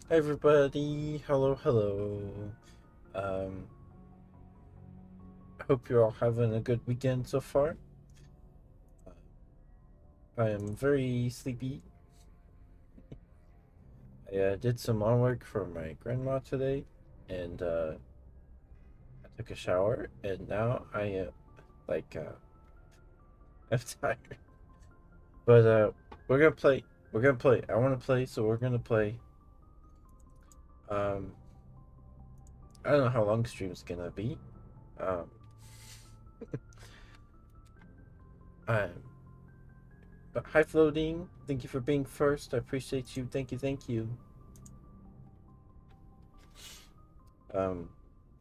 Hi everybody, hello. Um, I hope you're all having a good weekend so far. I am very sleepy. I did some lawn work for my grandma today, and I took a shower, and now I am like I'm tired. But we're gonna play. We're gonna play. I want to play, so we're gonna play. Um, I don't know how long stream's gonna be. Um, I'm but hi floating. Thank you for being first. I appreciate you. Thank you. Um,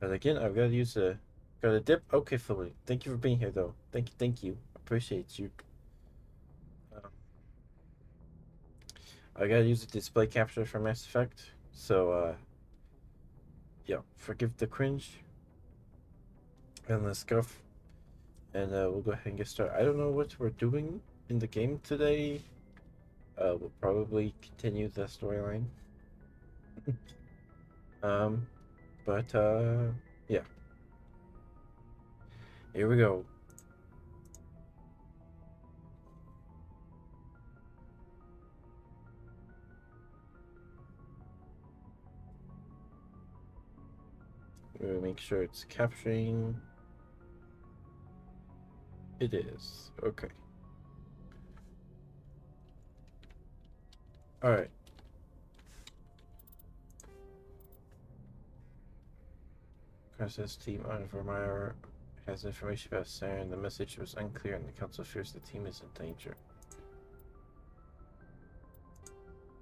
but again, I've got to use a got a dip. Okay, Philly. Thank you for being here, though. Thank you. Appreciate you. Um, I gotta use a display capture for Mass Effect. So, yeah, forgive the cringe and the scuff, and we'll go ahead and get started. I don't know what we're doing in the game today. We'll probably continue the storyline. um, but yeah, here we go. We'll make sure it's capturing. It is okay. All right. Process team on Vermeer has information about Saren. The message was unclear, and the council fears the team is in danger.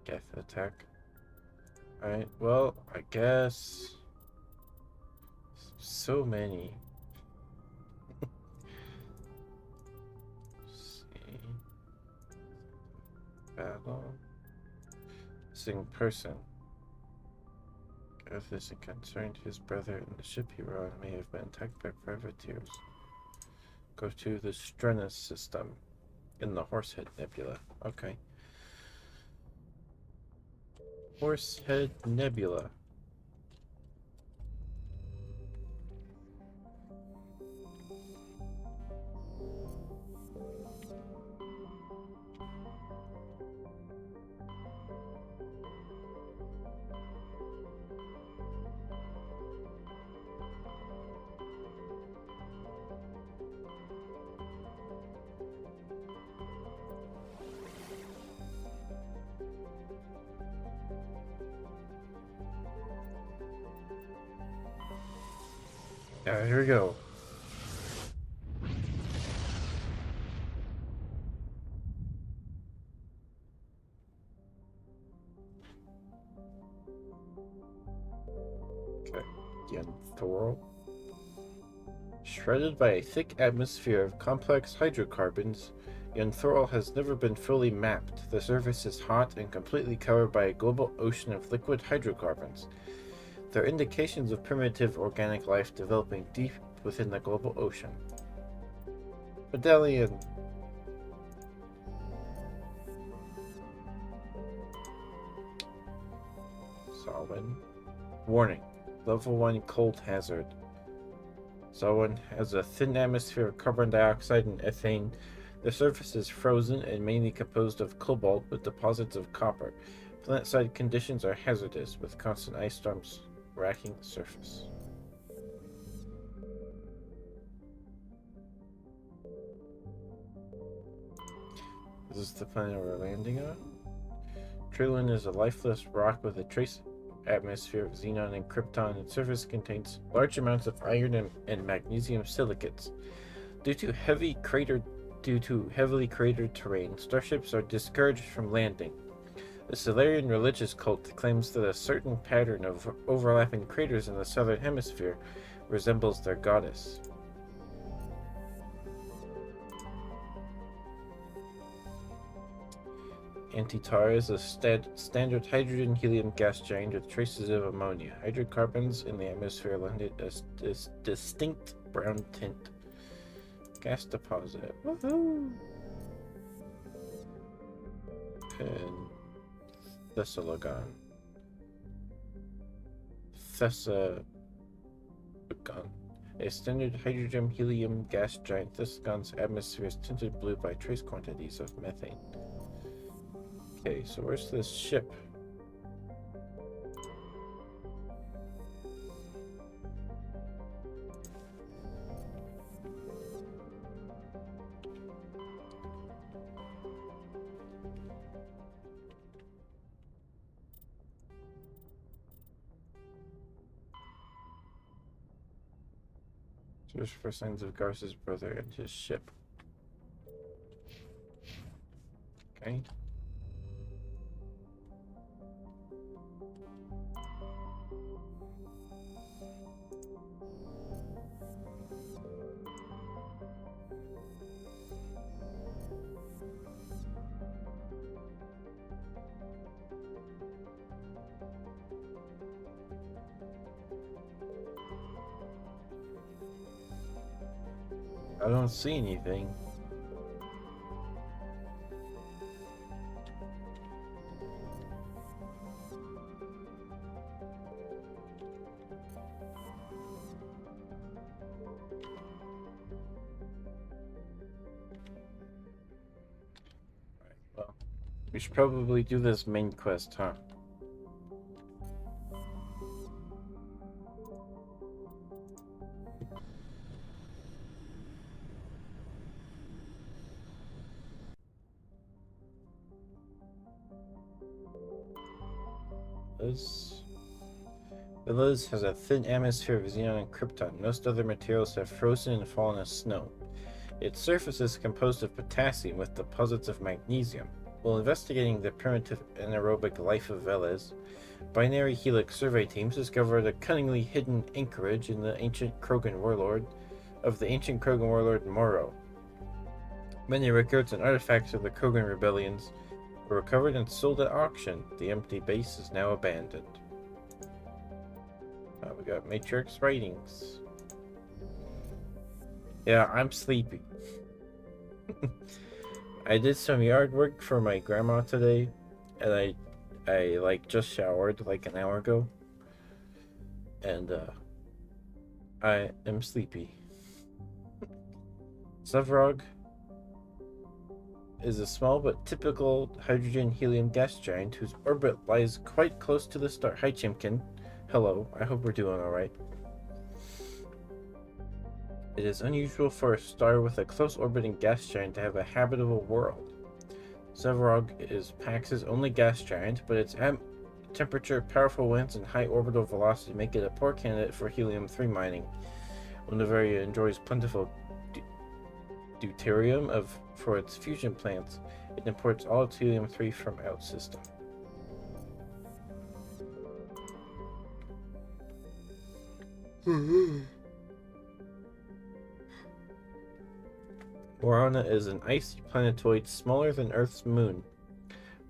Geth attack. Alright, well, I guess. So many. Let's see. Battle. Missing person. Geth is concerned his brother and the ship he rode may have been attacked by privateers. Go to the Strenus system in the Horsehead Nebula. Okay. Horsehead Nebula. Here we go. Okay. Yanthorl. Shredded by a thick atmosphere of complex hydrocarbons, Yanthorl has never been fully mapped. The surface is hot and completely covered by a global ocean of liquid hydrocarbons. There are indications of primitive organic life developing deep within the global ocean. Medallion. Salwin. Warning. Level 1 cold hazard. Salwin has a thin atmosphere of carbon dioxide and ethane. The surface is frozen and mainly composed of cobalt with deposits of copper. Planetside conditions are hazardous, with constant ice storms racking the surface. Is this the planet we're landing on? Trillium is a lifeless rock with a trace atmosphere of xenon and krypton. Its surface contains large amounts of iron and magnesium silicates. Due to heavily cratered terrain, starships are discouraged from landing. The Solarian religious cult claims that a certain pattern of overlapping craters in the southern hemisphere resembles their goddess. Antitar is a standard hydrogen helium gas giant with traces of ammonia. Hydrocarbons in the atmosphere lend it a distinct brown tint. Gas deposit. Woohoo! And Thessalogon. Thess gun. A standard hydrogen helium gas giant, this gun's atmosphere is tinted blue by trace quantities of methane. Okay, so where's this ship? Search for signs of Garza's brother and his ship. Okay. I don't see anything. Well, we should probably do this main quest, huh? The Liz has a thin atmosphere of xenon and krypton. Most other materials have frozen and fallen as snow. Its surface is composed of potassium with deposits of magnesium. While investigating the primitive anaerobic life of Velez, binary helix survey teams discovered a cunningly hidden anchorage in the ancient Krogan warlord Moro. Many records and artifacts of the Krogan rebellions were recovered and sold at auction. The empty base is now abandoned. We got Matrix ratings. Yeah, I'm sleepy. I did some yard work for my grandma today, and I like just showered like an hour ago, and I am sleepy. Sevrog is a small but typical hydrogen helium gas giant whose orbit lies quite close to the star. Hi, Chimkin. Hello. I hope we're doing alright. It is unusual for a star with a close orbiting gas giant to have a habitable world. Sevrog is Pax's only gas giant, but its temperature, powerful winds, and high orbital velocity make it a poor candidate for helium-3 mining. Novaria enjoys plentiful deuterium for its fusion plants. It imports all its helium-3 from OutSystem. Orana is an icy planetoid smaller than Earth's moon.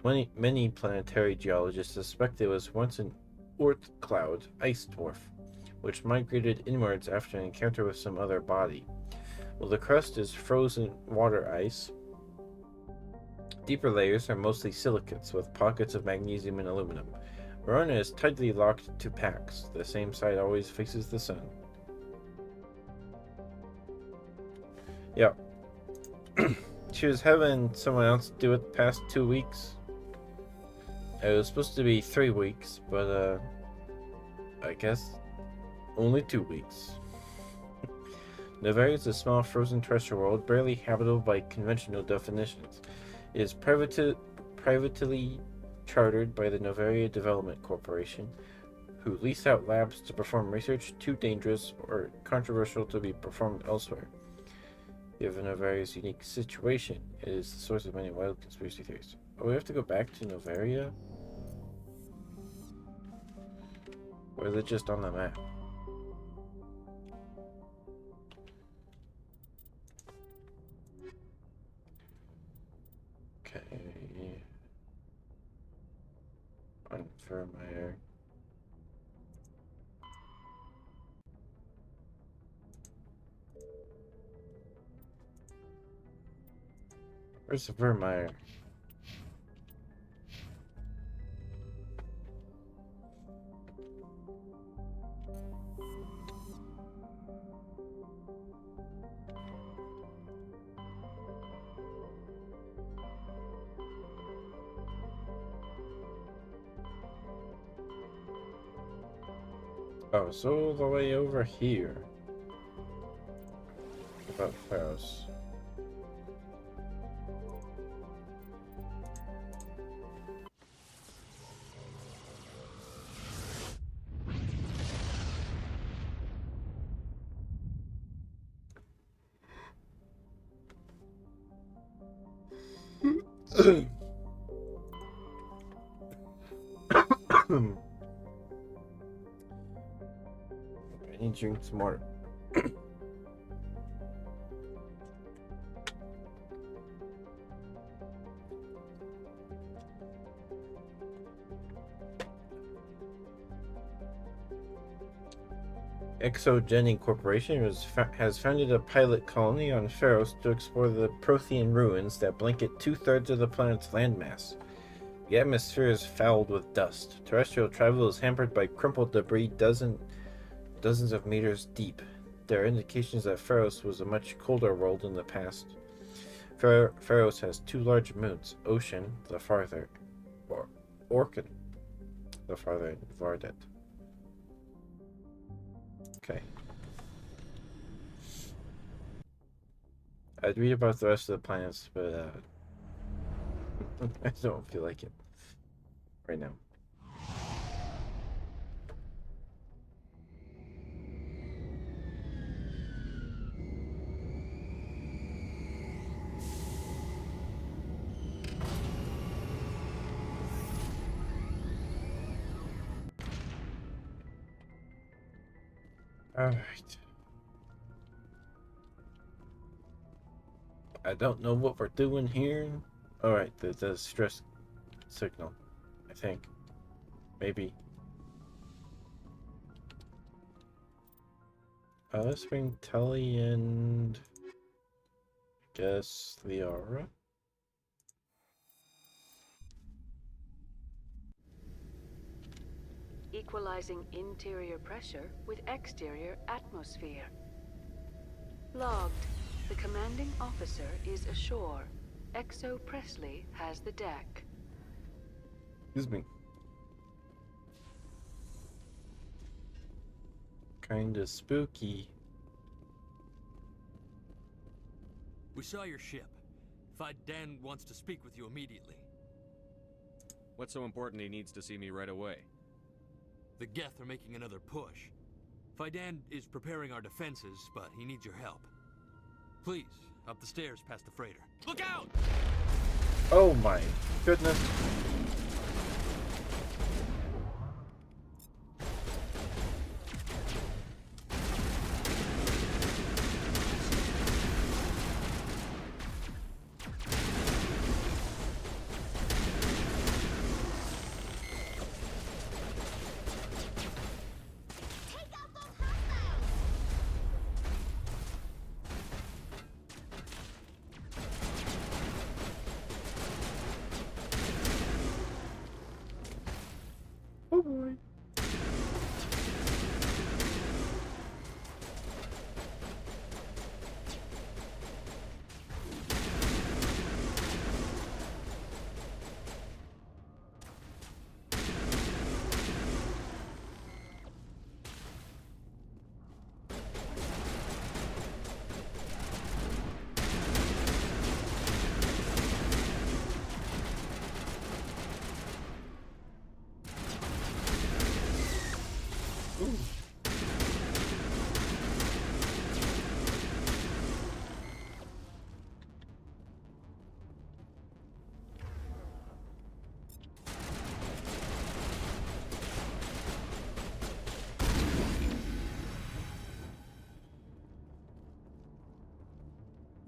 Many planetary geologists suspect it was once an Oort cloud ice dwarf, which migrated inwards after an encounter with some other body. While the crust is frozen water ice, deeper layers are mostly silicates with pockets of magnesium and aluminum. Orana is tightly locked to Pax. The same side always faces the sun. Yeah. She was having someone else do it the past 2 weeks. It was supposed to be 3 weeks, but I guess only 2 weeks. Novaria is a small frozen terrestrial world, barely habitable by conventional definitions. It is privately chartered by the Novaria Development Corporation, who lease out labs to perform research too dangerous or controversial to be performed elsewhere. Given Novaria's unique situation, it is the source of many wild conspiracy theories. Oh, we have to go back to Novaria? Or is it just on the map? Okay. Unfirmware. Where's the Vermeer? Oh, it's all the way over here. About Pharaohs. I need to drink some water. Exogeny Corporation has founded a pilot colony on Pharos to explore the Prothean ruins that blanket 2/3 of the planet's landmass. The atmosphere is fouled with dust. Terrestrial travel is hampered by crumpled debris dozens of meters deep. There are indications that Pharos was a much colder world in the past. Pharos has 2 large moons, Ocean, the farther, or Orkin, the farther, and Vardet. Okay. I'd read about the rest of the planets, but I don't feel like it right now. Alright. I don't know what we're doing here. Alright, the stress signal, I think. Maybe. Let's bring Telly and guess Liara. Equalizing interior pressure with exterior atmosphere. Logged. The commanding officer is ashore. Exo Presley has the deck. Excuse me. Kinda spooky. We saw your ship. Dan wants to speak with you immediately. What's so important he needs to see me right away? The Geth are making another push. Dan is preparing our defenses, but he needs your help. Please, up the stairs past the freighter. Look out! Oh my goodness. Oh boy.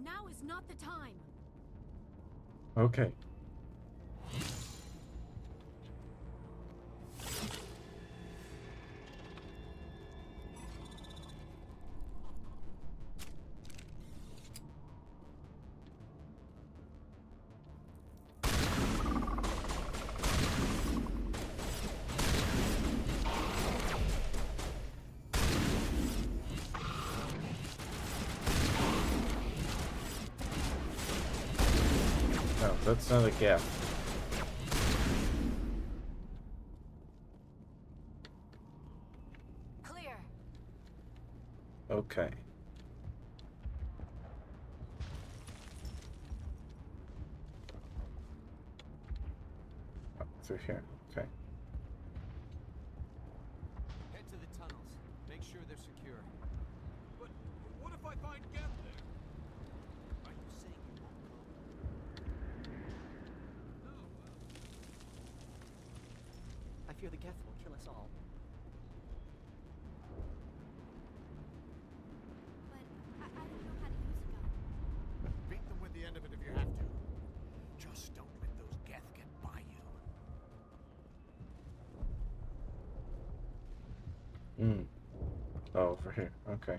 Now is not the time. Okay. That's not a gap. Clear. Okay. Oh, through here. Okay. Head to the tunnels. Make sure they're secure. But what if I find Geth there? Are you saying you won't go? No, I fear the Geth will kill us all. But I don't know how to use a gun. Beat them with the end of it if you have to. Just don't let those Geth get by you. Hmm. Oh, over here. Okay.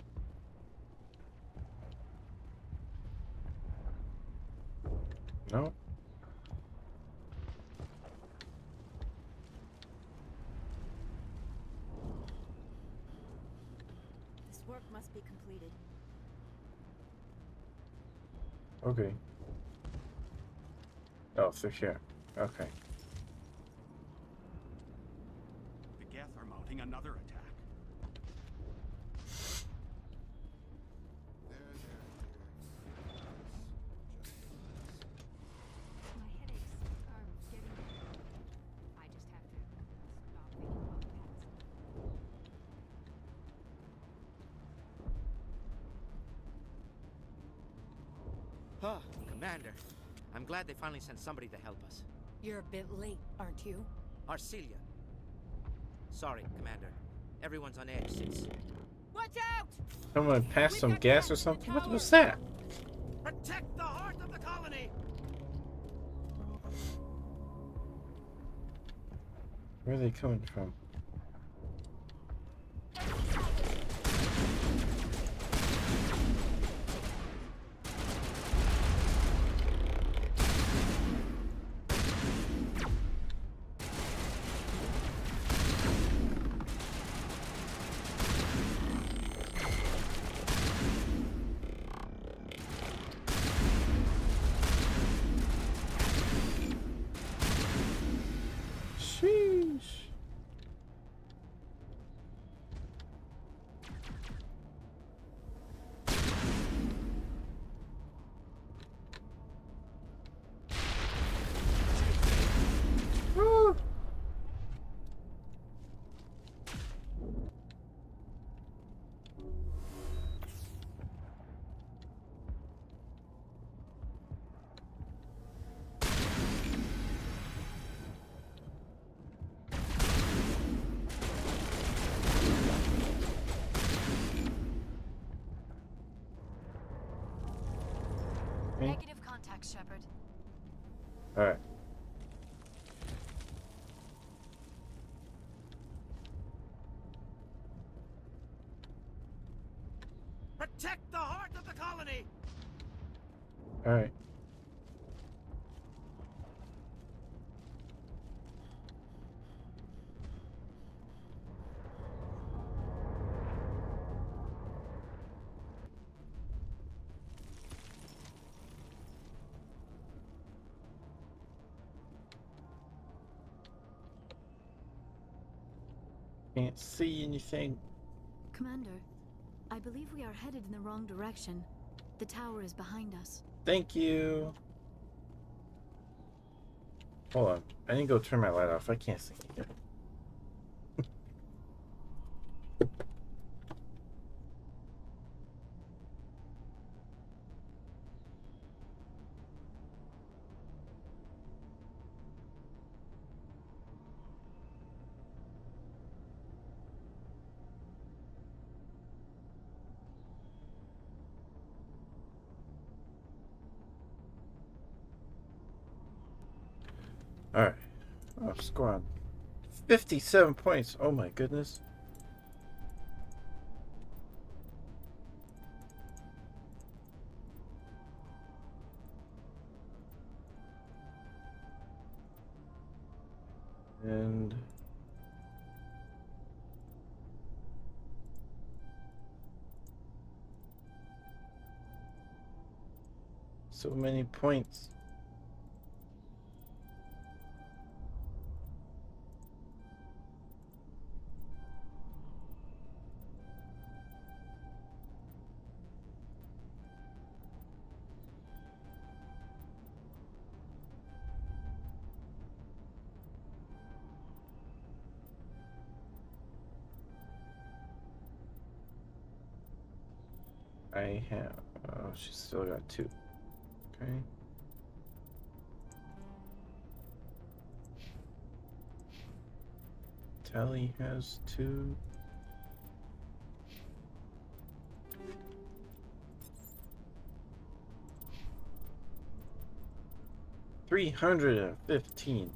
No? This work must be completed. Okay. Oh, through here. Okay. The Geth are mounting another attack. My headaches are getting better. I just have to stop taking hot pads. Commander, I'm glad they finally sent somebody to help us. You're a bit late, aren't you? Arcelia. Sorry, Commander. Everyone's on edge since... Watch out! Someone passed some gas or something? What was that? Protect the heart of the colony! Where are they coming from? Sheesh. Woo. Negative contact, Shepard. All right. Protect the heart of the colony! All right. Can't see anything. Commander, I believe we are headed in the wrong direction. The tower is behind us. Thank you. Hold on. I need to go turn my light off. I can't see anything. Alright. Oh, score on 57 points. Oh my goodness. And so many points. I have. Oh, she's still got 2. Okay. Tally has 2. $315.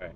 Okay.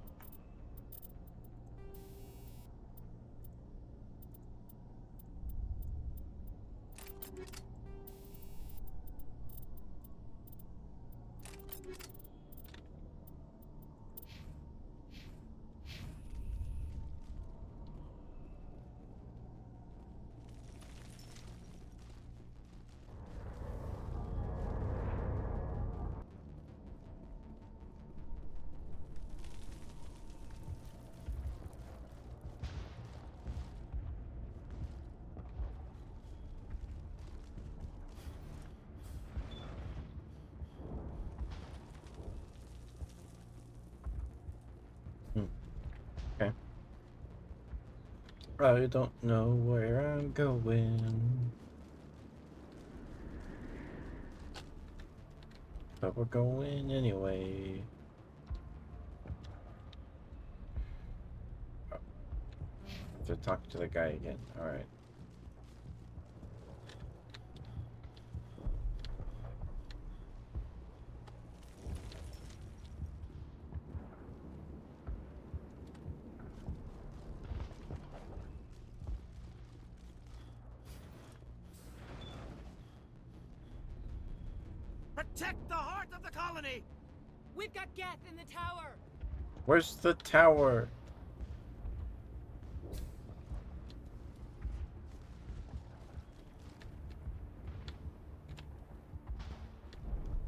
Okay. I don't know where I'm going, but we're going anyway. Oh, to talk to the guy again. All right. Protect the heart of the colony! We've got Geth in the tower! Where's the tower?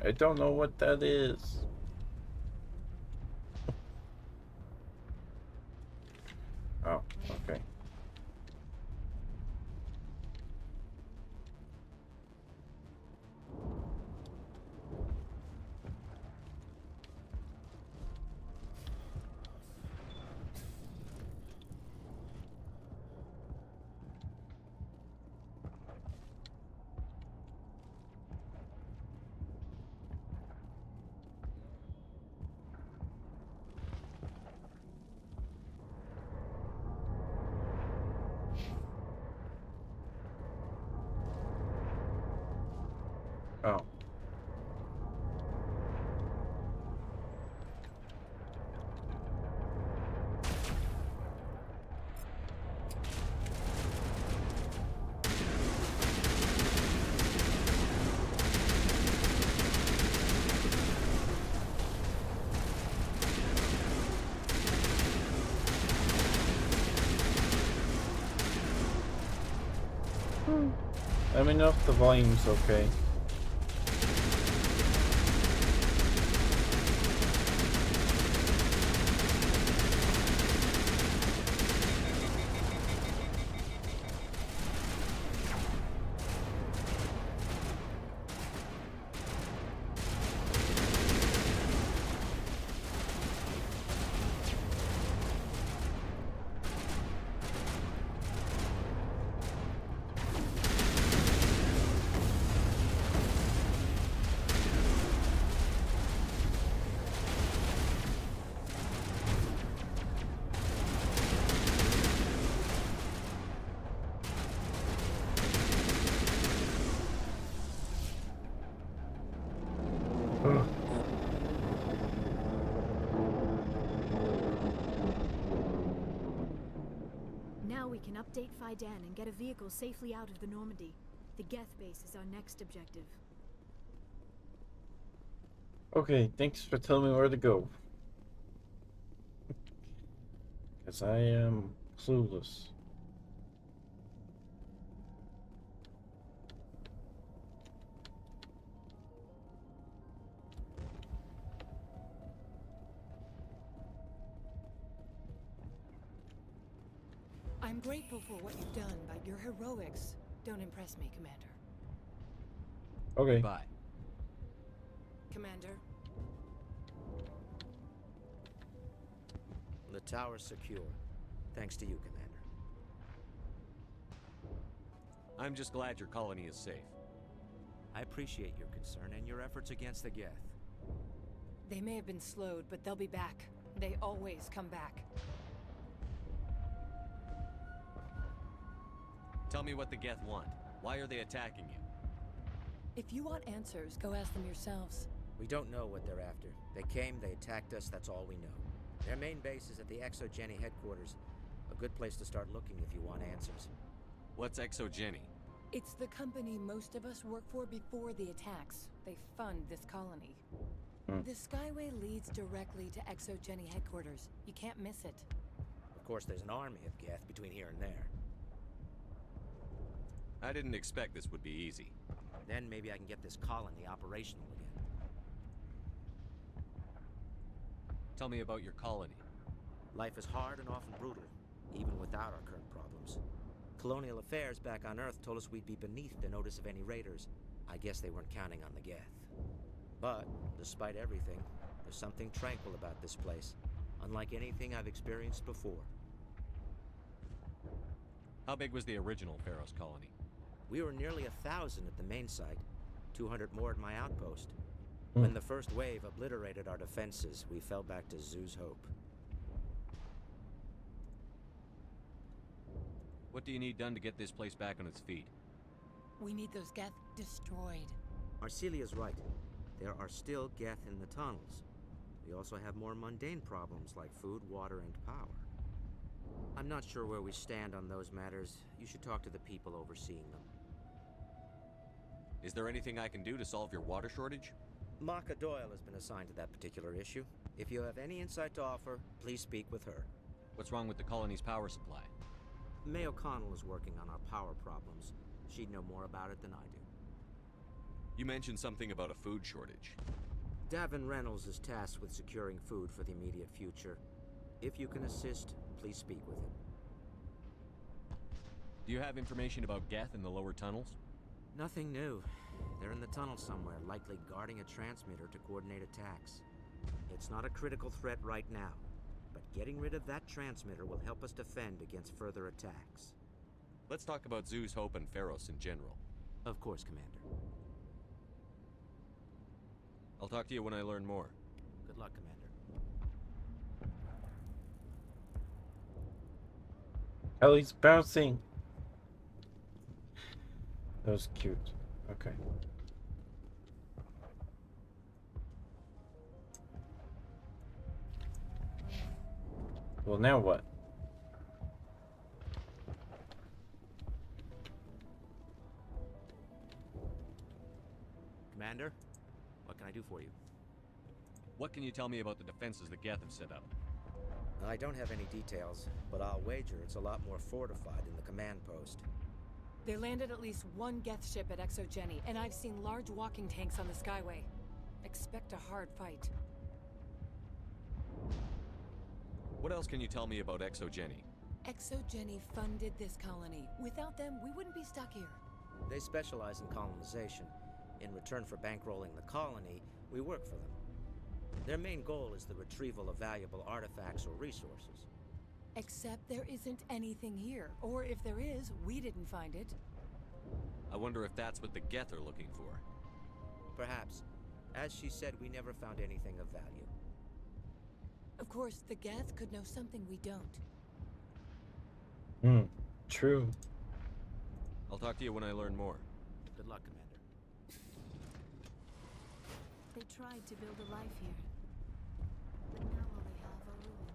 I don't know what that is. Oh, okay. Oh. Let me know if the volume's okay. can update Fidan and get a vehicle safely out of the Normandy. The Geth base is our next objective. Okay, thanks for telling me where to go. Because I am clueless. I'm grateful for what you've done, but your heroics don't impress me, Commander. Okay. Bye. Commander, The tower's secure. Thanks to you, Commander. I'm just glad your colony is safe. I appreciate your concern and your efforts against the Geth. they may have been slowed, but they'll be back. They always come back. Tell me what the Geth want. Why are they attacking you? If you want answers, go ask them yourselves. We don't know what they're after. They came, they attacked us, that's all we know. Their main base is at the Exogeny headquarters. A good place to start looking if you want answers. What's Exogeny? It's the company most of us work for before the attacks. They fund this colony. The Skyway leads directly to Exogeny headquarters. You can't miss it. Of course, there's an army of Geth between here and there. I didn't expect this would be easy. Then maybe I can get this colony operational again. Tell me about your colony. Life is hard and often brutal, even without our current problems. Colonial affairs back on Earth told us we'd be beneath the notice of any raiders. I guess they weren't counting on the Geth. But, despite everything, there's something tranquil about this place, unlike anything I've experienced before. How big was the original Pharaoh's colony? We were nearly 1,000 at the main site, 200 more at my outpost. When the first wave obliterated our defenses, we fell back to Zoo's Hope. What do you need done to get this place back on its feet? We need those Geth destroyed. Arcelia's right. There are still Geth in the tunnels. We also have more mundane problems like food, water, and power. I'm not sure where we stand on those matters. You should talk to the people overseeing them. Is there anything I can do to solve your water shortage? Maka Doyle has been assigned to that particular issue. If you have any insight to offer, please speak with her. What's wrong with the colony's power supply? May O'Connell is working on our power problems. She'd know more about it than I do. You mentioned something about a food shortage. Davin Reynolds is tasked with securing food for the immediate future. If you can assist, please speak with him. Do you have information about Geth in the lower tunnels? Nothing new. They're in the tunnel somewhere, likely guarding a transmitter to coordinate attacks. It's not a critical threat right now, but getting rid of that transmitter will help us defend against further attacks. Let's talk about Zoo's Hope and Pharos in general. Of course, Commander. I'll talk to you when I learn more. Good luck, Commander. Ellie's bouncing. That was cute. Okay. Well, now what? Commander, what can I do for you? What can you tell me about the defenses the Geth have set up? I don't have any details, but I'll wager it's a lot more fortified than the command post. They landed at least one Geth ship at Exogeny, and I've seen large walking tanks on the Skyway. Expect a hard fight. What else can you tell me about Exogeny? Exogeny funded this colony. Without them, we wouldn't be stuck here. They specialize in colonization. In return for bankrolling the colony, we work for them. Their main goal is the retrieval of valuable artifacts or resources. Except there isn't anything here. Or if there is, we didn't find it. I wonder if that's what the Geth are looking for. Perhaps. As she said, we never found anything of value. Of course, the Geth could know something we don't. True. I'll talk to you when I learn more. Good luck, Commander. They tried to build a life here, but now all they have are ruins.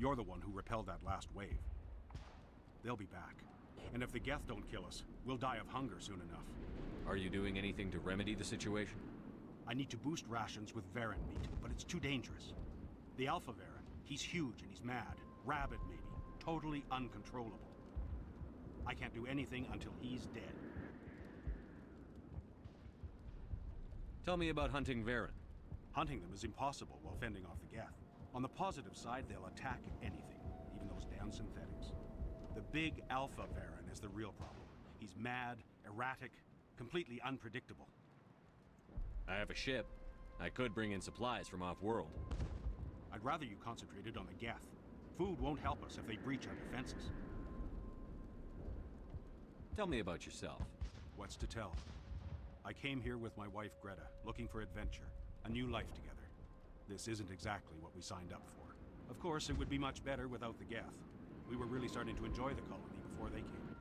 You're the one who repelled that last wave. They'll be back. And if the Geth don't kill us, we'll die of hunger soon enough. Are you doing anything to remedy the situation? I need to boost rations with Varen meat, but it's too dangerous. The Alpha Varen, he's huge and he's mad. Rabid, maybe. Totally uncontrollable. I can't do anything until he's dead. Tell me about hunting Varen. Hunting them is impossible while fending off the Geth. On the positive side, they'll attack anything, even those damn synthetics. The big Alpha Varen is the real problem. He's mad, erratic, completely unpredictable. I have a ship. I could bring in supplies from off-world. I'd rather you concentrated on the Geth. Food won't help us if they breach our defenses. Tell me about yourself. What's to tell? I came here with my wife Greta, looking for adventure, a new life together. This isn't exactly what we signed up for. Of course, it would be much better without the Geth. We were really starting to enjoy the colony before they came.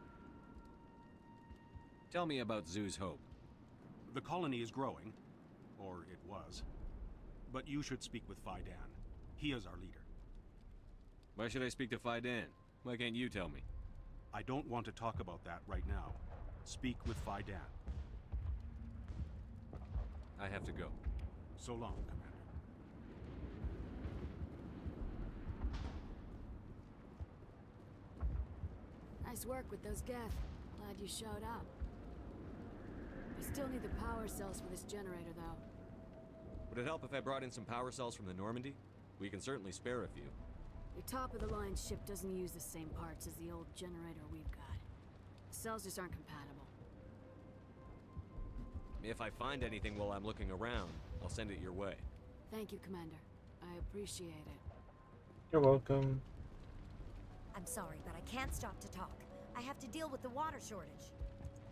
Tell me about Zoo's Hope. The colony is growing, or it was. But you should speak with Faidan. He is our leader. Why should I speak to Faidan? Why can't you tell me? I don't want to talk about that right now. Speak with Faidan. I have to go. So long, Commander. Nice work with those Geth. Glad you showed up. We still need the power cells for this generator, though. Would it help if I brought in some power cells from the Normandy? We can certainly spare a few. Your top-of-the-line ship doesn't use the same parts as the old generator we've got. The cells just aren't compatible. If I find anything while I'm looking around, I'll send it your way. Thank you, Commander. I appreciate it. You're welcome. I'm sorry, but I can't stop to talk. I have to deal with the water shortage.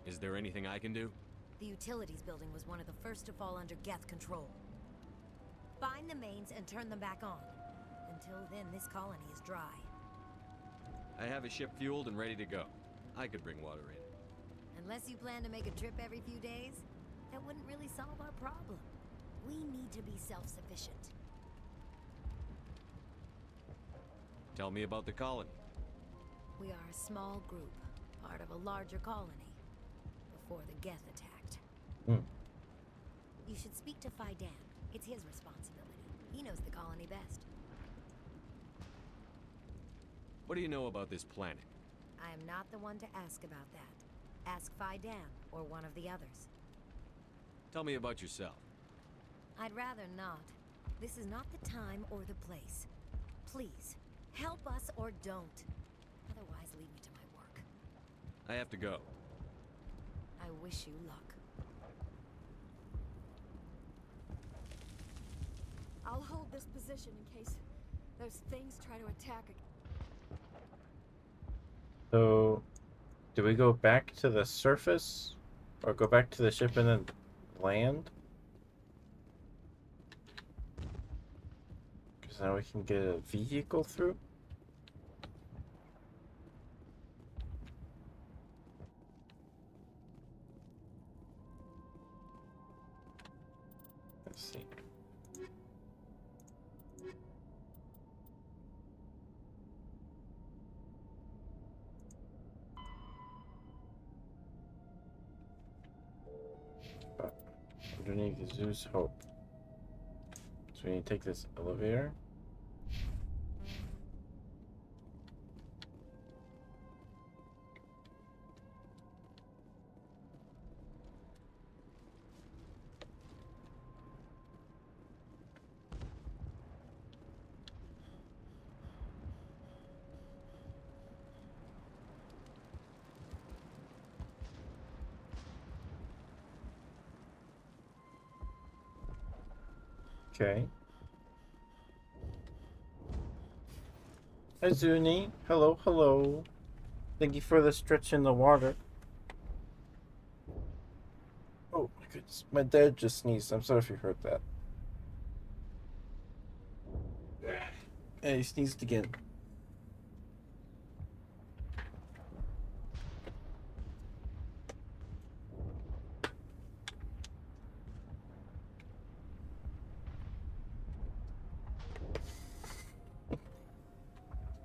Is there anything I can do? The utilities building was one of the first to fall under Geth control. Find the mains and turn them back on. Until then, this colony is dry. I have a ship fueled and ready to go. I could bring water in. Unless you plan to make a trip every few days, that wouldn't really solve our problem. We need to be self-sufficient. Tell me about the colony. We are a small group, part of a larger colony, before the Geth attacked. You should speak to Faidan. It's his responsibility. He knows the colony best. What do you know about this planet? I am not the one to ask about that. Ask Faidan or one of the others. Tell me about yourself. I'd rather not. This is not the time or the place. Please, help us or don't. Otherwise, leave me to my work. I have to go. I wish you luck. I'll hold this position in case those things try to attack again. So, do we go back to the surface? Or go back to the ship and then land? Because now we can get a vehicle through? Let's see. Underneath Zeus Hope. So we need to take this elevator. Okay. Hi, Zuni. Hello, hello. Thank you for the stretch in the water. Oh my goodness. My dad just sneezed. I'm sorry if you heard that. Hey, he sneezed again.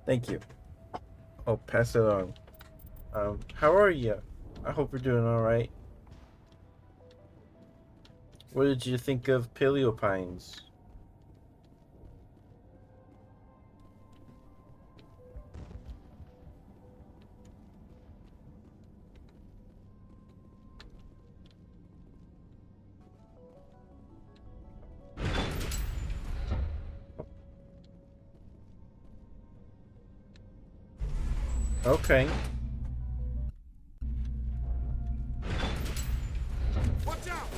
Thank you. I'll pass it on. How are you? I hope you're doing alright. What did you think of Paleopines? Okay. Watch out!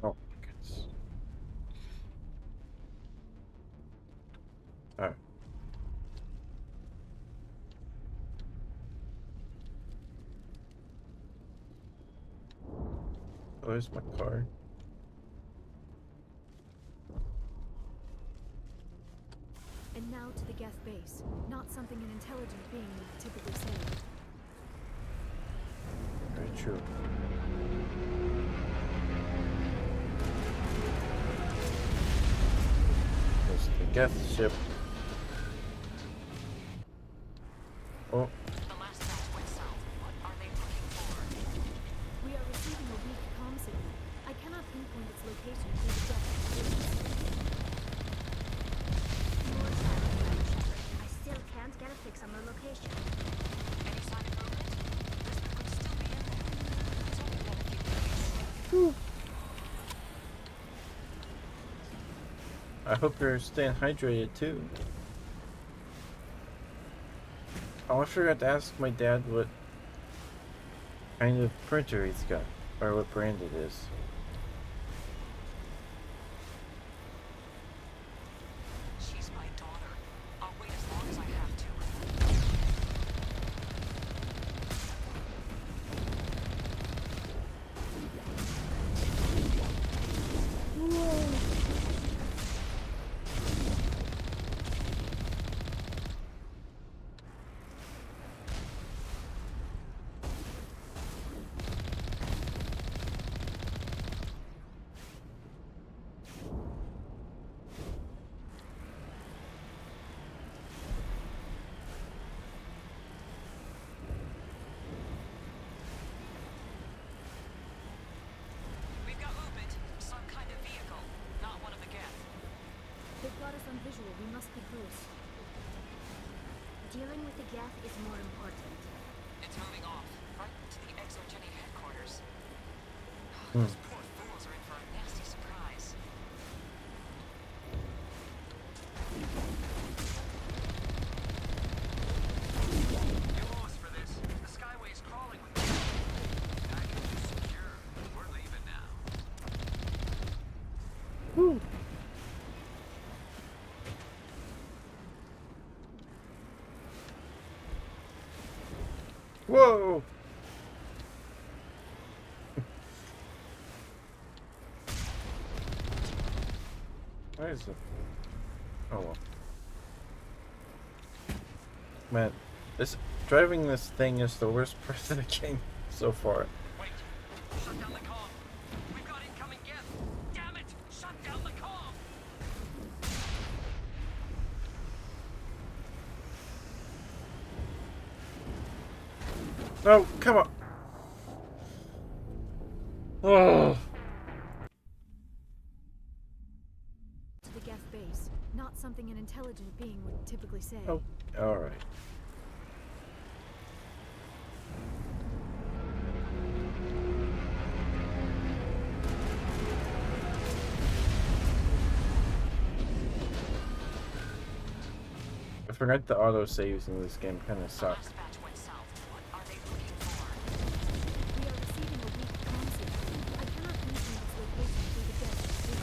Oh, goodness. Alright. Oh, there's my card. And now to the Geth base. Not something an intelligent being would typically say. Very true. There's the Geth ship. Oh. The last batch went south. What are they looking for? We are receiving a weak comm signal. I cannot pinpoint its location through the Geth base. More silent, Madam Shepard. I still can't get a fix on their location. Any sign of movement? Lisbon could still be in there. It's only been a few days. I hope you're staying hydrated too. Oh, I forgot to ask my dad what kind of printer he's got, or what brand it is. She's my daughter. I'll wait as long as I have to. We've got movement. Some kind of vehicle. Not one of the Geth. They've got us on visual. We must be close. Dealing with the Geth is more important. It's moving off. Right to the exogeny headquarters. Hmm. Those poor fools are in for a nasty surprise. You owe us for this. The Skyway's crawling with you. Package is secure. We're leaving now. Whoa! Why is it? Oh well. Man, driving this thing is the worst part of the game so far. Wait. Shut down the comm. We've got incoming Geth. Damn it! Shut down the comm. No, come on. Oh. To the Geth base. Not something an intelligent being would typically say. Oh, all right. I forgot the auto saves in this game kind of The suck. last batch went south. What are they looking for? We are receiving a weak comm signal. I cannot pinpoint its location through the Geth base.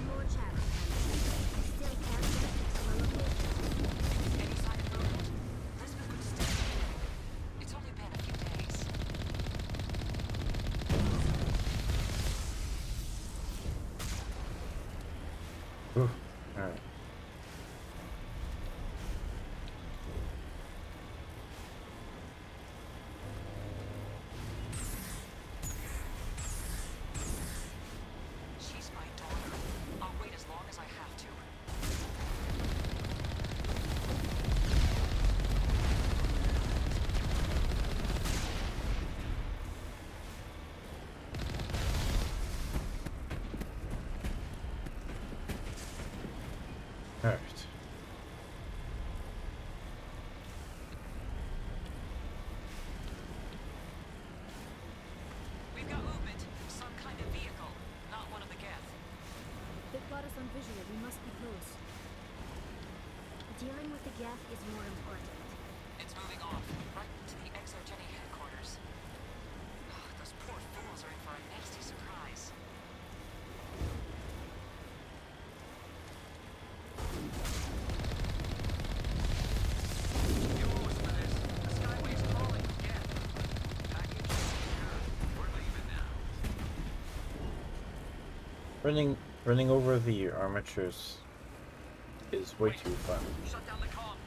More chatter, Madam Shepard. I still can't get a fix on their location. Any sign of movement? Lisbon could still be in there. It's only been a few days. Oof. All right. Alright. We've got movement. Some kind of vehicle. Not one of the Geth. They've got us on visual. We must be close. Dealing with the Geth is more important. It's moving off, right to the Exogeny headquarters. Those poor fools are in for a nasty surprise. You owe us for this. The Skyway's calling again. Package secure. We're leaving now. Running over the armatures is way too fun. Shut down the comm.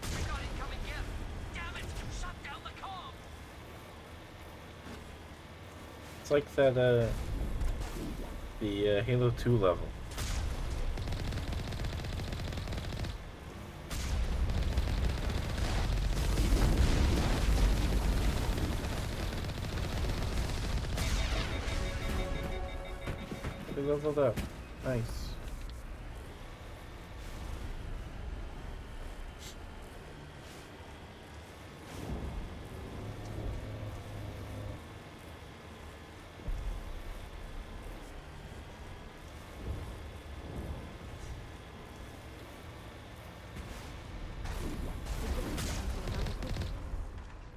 We got incoming Geth. Damn it! Shut down the comm. It's like that the Halo 2 level. We leveled up. Nice.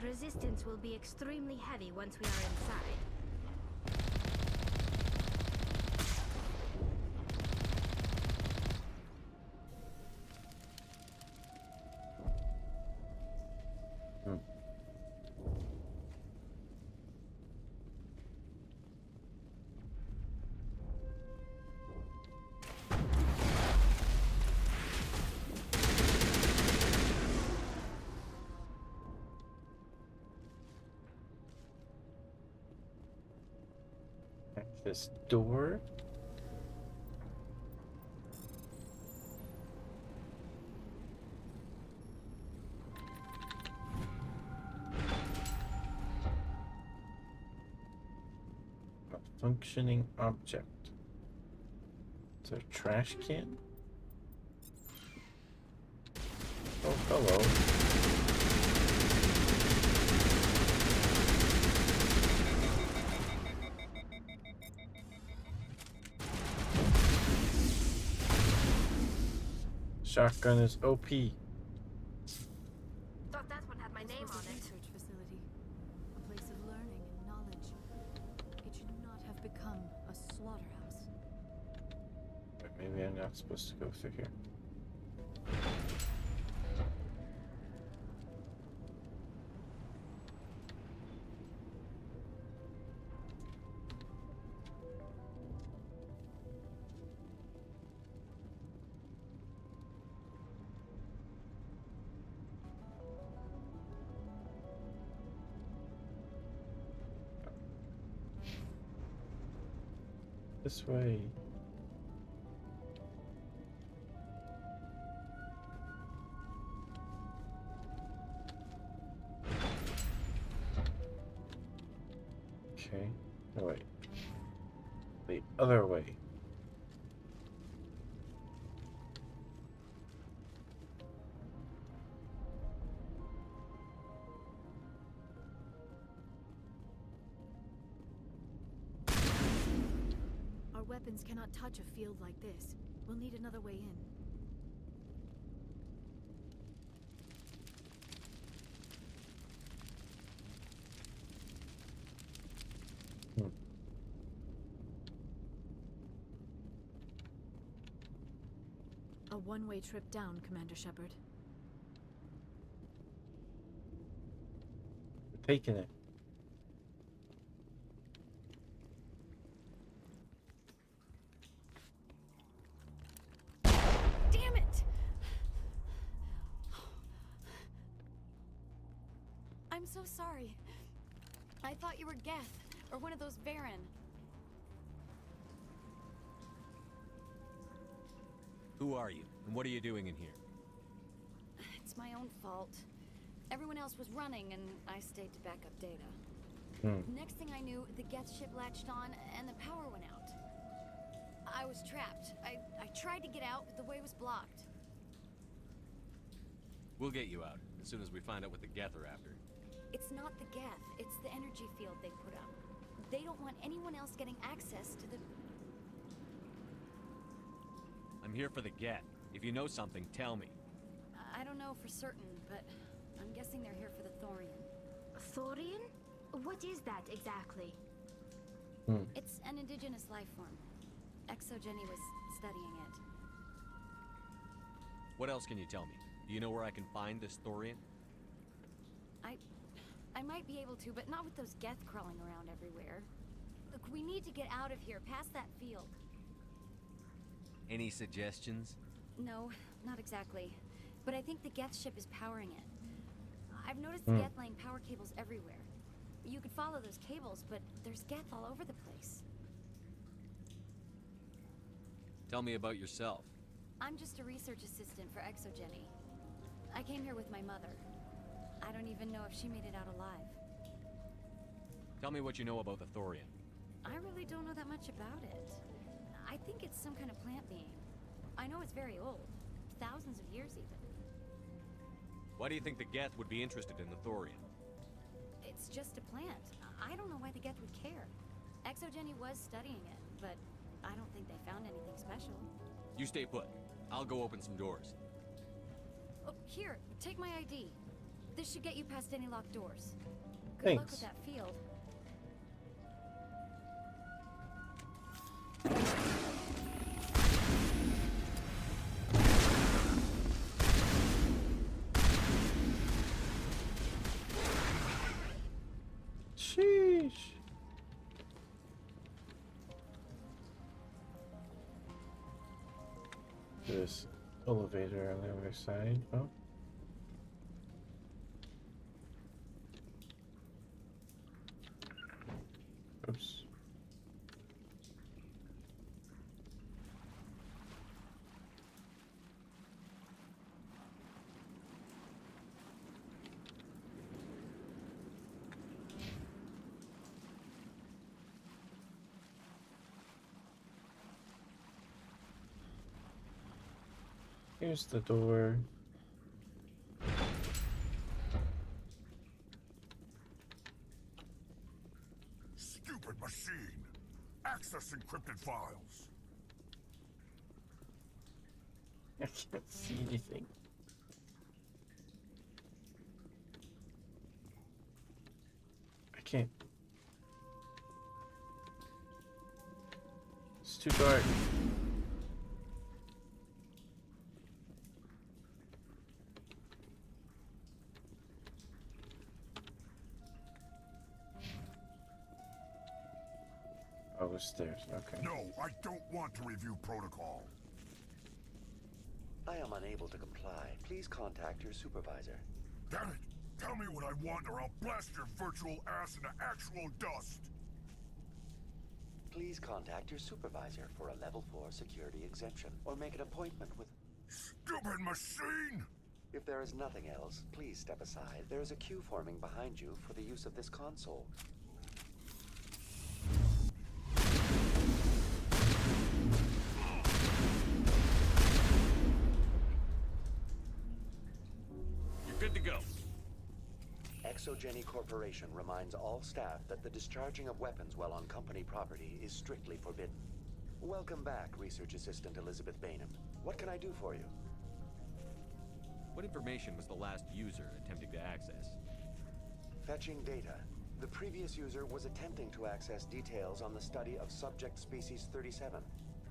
Resistance will be extremely heavy once we are inside. This door. A functioning object. It's a trash can. Oh, hello. Shotgun is OP. Thought that one had my name on it. Research facility, a place of learning and knowledge. It should not have become a slaughterhouse. Maybe I'm not supposed to go through here. This way. Okay. No, wait. The other way. Our weapons cannot touch a field like this. We'll need another way in. A one-way trip down, Commander Shepard. We're taking it. Damn it! I'm so sorry. I thought you were Geth, or one of those Varen. Who are you, and what are you doing in here? It's my own fault. Everyone else was running, and I stayed to back up data. Next thing I knew, the Geth ship latched on, and the power went out. I was trapped. I tried to get out, but the way was blocked. We'll get you out as soon as we find out what the Geth are after. It's not the Geth, it's the energy field they put up. They don't want anyone else getting access to the... I'm here for the Geth. If you know something, tell me. I don't know for certain, but I'm guessing they're here for the Thorian. Thorian? What is that exactly? It's an indigenous life form. Exogeny was studying it. What else can you tell me? Do you know where I can find this Thorian? I might be able to, but not with those Geth crawling around everywhere. Look, we need to get out of here, past that field. Any suggestions? No, not exactly. But I think the Geth ship is powering it. I've noticed the Geth laying power cables everywhere. You could follow those cables, but there's Geth all over the place. Tell me about yourself. I'm just a research assistant for Exogeny. I came here with my mother. I don't even know if she made it out alive. Tell me what you know about the Thorian. I really don't know that much about it. I think it's some kind of plant being. I know it's very old. Thousands of years even. Why do you think the Geth would be interested in the Thorian? It's just a plant. I don't know why the Geth would care. Exogeny was studying it, but I don't think they found anything special. You stay put. I'll go open some doors. Oh, here, take my ID. This should get you past any locked doors. Good luck with that field. Sheesh. This elevator on the other side. Oh. Oops. Here's the door. Stupid machine! Access encrypted files! I can't see anything. I can't. It's too dark. Oh, the stairs. Okay. No, I don't want to review protocol. I am unable to comply. Please contact your supervisor. Damn it! Tell me what I want or I'll blast your virtual ass into actual dust! Please contact your supervisor for a level 4 security exemption, or make an appointment with... Stupid machine! If there is nothing else, please step aside. There is a queue forming behind you for the use of this console. You're good to go. Exogeny Corporation reminds all staff that the discharging of weapons while on company property is strictly forbidden. Welcome back, Research Assistant Elizabeth Bainham. What can I do for you? What information was the last user attempting to access? Fetching data. The previous user was attempting to access details on the study of subject species 37,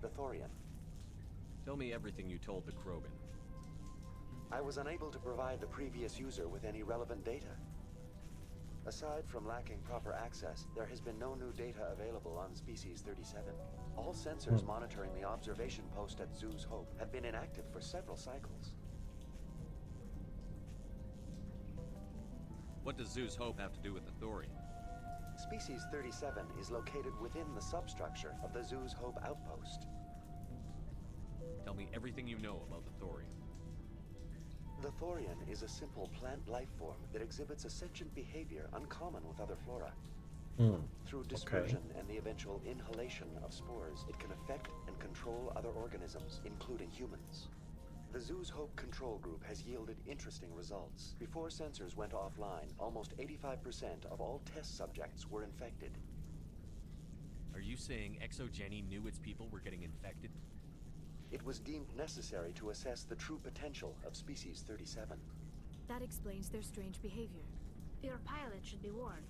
the Thorian. Tell me everything you told the Krogan. I was unable to provide the previous user with any relevant data. Aside from lacking proper access, there has been no new data available on Species 37. All sensors monitoring the observation post at Zoo's Hope have been inactive for several cycles. What does Zoo's Hope have to do with the Thorian? Species 37 is located within the substructure of the Zoo's Hope outpost. Tell me everything you know about the Thorian. The Thorian is a simple plant life form that exhibits a sentient behavior uncommon with other flora. Through dispersion and the eventual inhalation of spores, it can affect and control other organisms, including humans. The Zoo's Hope control group has yielded interesting results. Before sensors went offline, almost 85% of all test subjects were infected. Are you saying ExoGeni knew its people were getting infected? It was deemed necessary to assess the true potential of Species 37. That explains their strange behavior. Your pilot should be warned.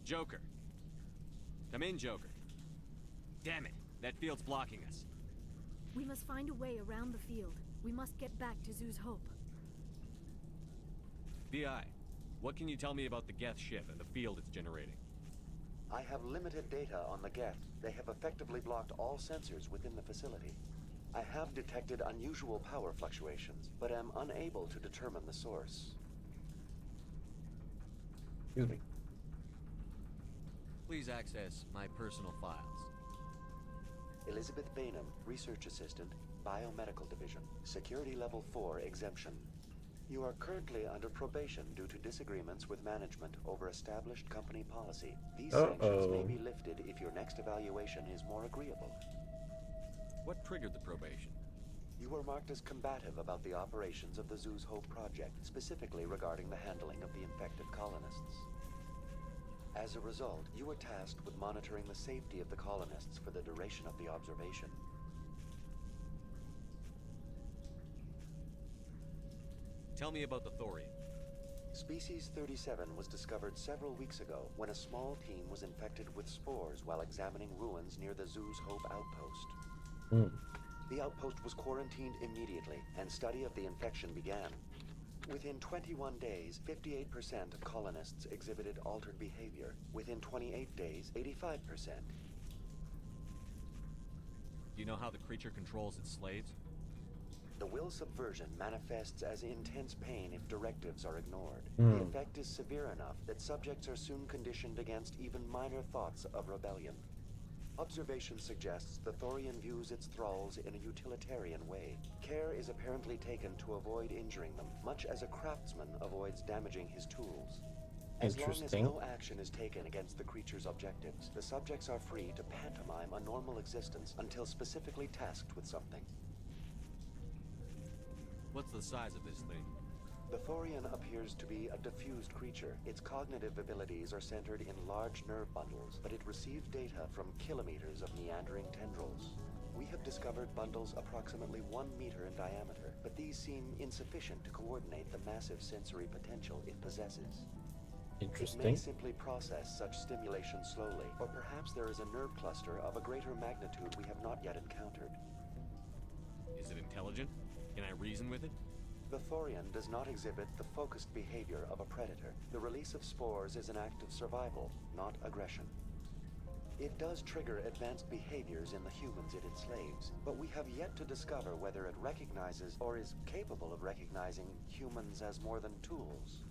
Joker. Come in, Joker. Damn it, that field's blocking us. We must find a way around the field. We must get back to Zoo's Hope. VI, what can you tell me about the Geth ship and the field it's generating? I have limited data on the Geth. They have effectively blocked all sensors within the facility. I have detected unusual power fluctuations, but am unable to determine the source. Excuse me. Please access my personal files. Elizabeth Bainham, Research Assistant, Biomedical Division, Security Level 4 exemption. You are currently under probation due to disagreements with management over established company policy. These sanctions may be lifted if your next evaluation is more agreeable. What triggered the probation? You were marked as combative about the operations of the Zoo's Hope project, specifically regarding the handling of the infected colonists. As a result, you were tasked with monitoring the safety of the colonists for the duration of the observation. Tell me about the thorium. Species 37 was discovered several weeks ago when a small team was infected with spores while examining ruins near the Zoo's Hope outpost. The outpost was quarantined immediately, and study of the infection began. Within 21 days, 58% of colonists exhibited altered behavior. Within 28 days, 85%. Do you know how the creature controls its slaves? The will subversion manifests as intense pain if directives are ignored. The effect is severe enough that subjects are soon conditioned against even minor thoughts of rebellion. Observation suggests the Thorian views its thralls in a utilitarian way. Care is apparently taken to avoid injuring them, much as a craftsman avoids damaging his tools. As long as no action is taken against the creature's objectives, the subjects are free to pantomime a normal existence until specifically tasked with something. What's the size of this thing? The Thorian appears to be a diffused creature. Its cognitive abilities are centered in large nerve bundles, but it receives data from kilometers of meandering tendrils. We have discovered bundles approximately 1 meter in diameter, but these seem insufficient to coordinate the massive sensory potential it possesses. Interesting. It may simply process such stimulation slowly, or perhaps there is a nerve cluster of a greater magnitude we have not yet encountered. Is it intelligent? Can I reason with it? The Thorian does not exhibit the focused behavior of a predator. The release of spores is an act of survival, not aggression. It does trigger advanced behaviors in the humans it enslaves, but we have yet to discover whether it recognizes or is capable of recognizing humans as more than tools.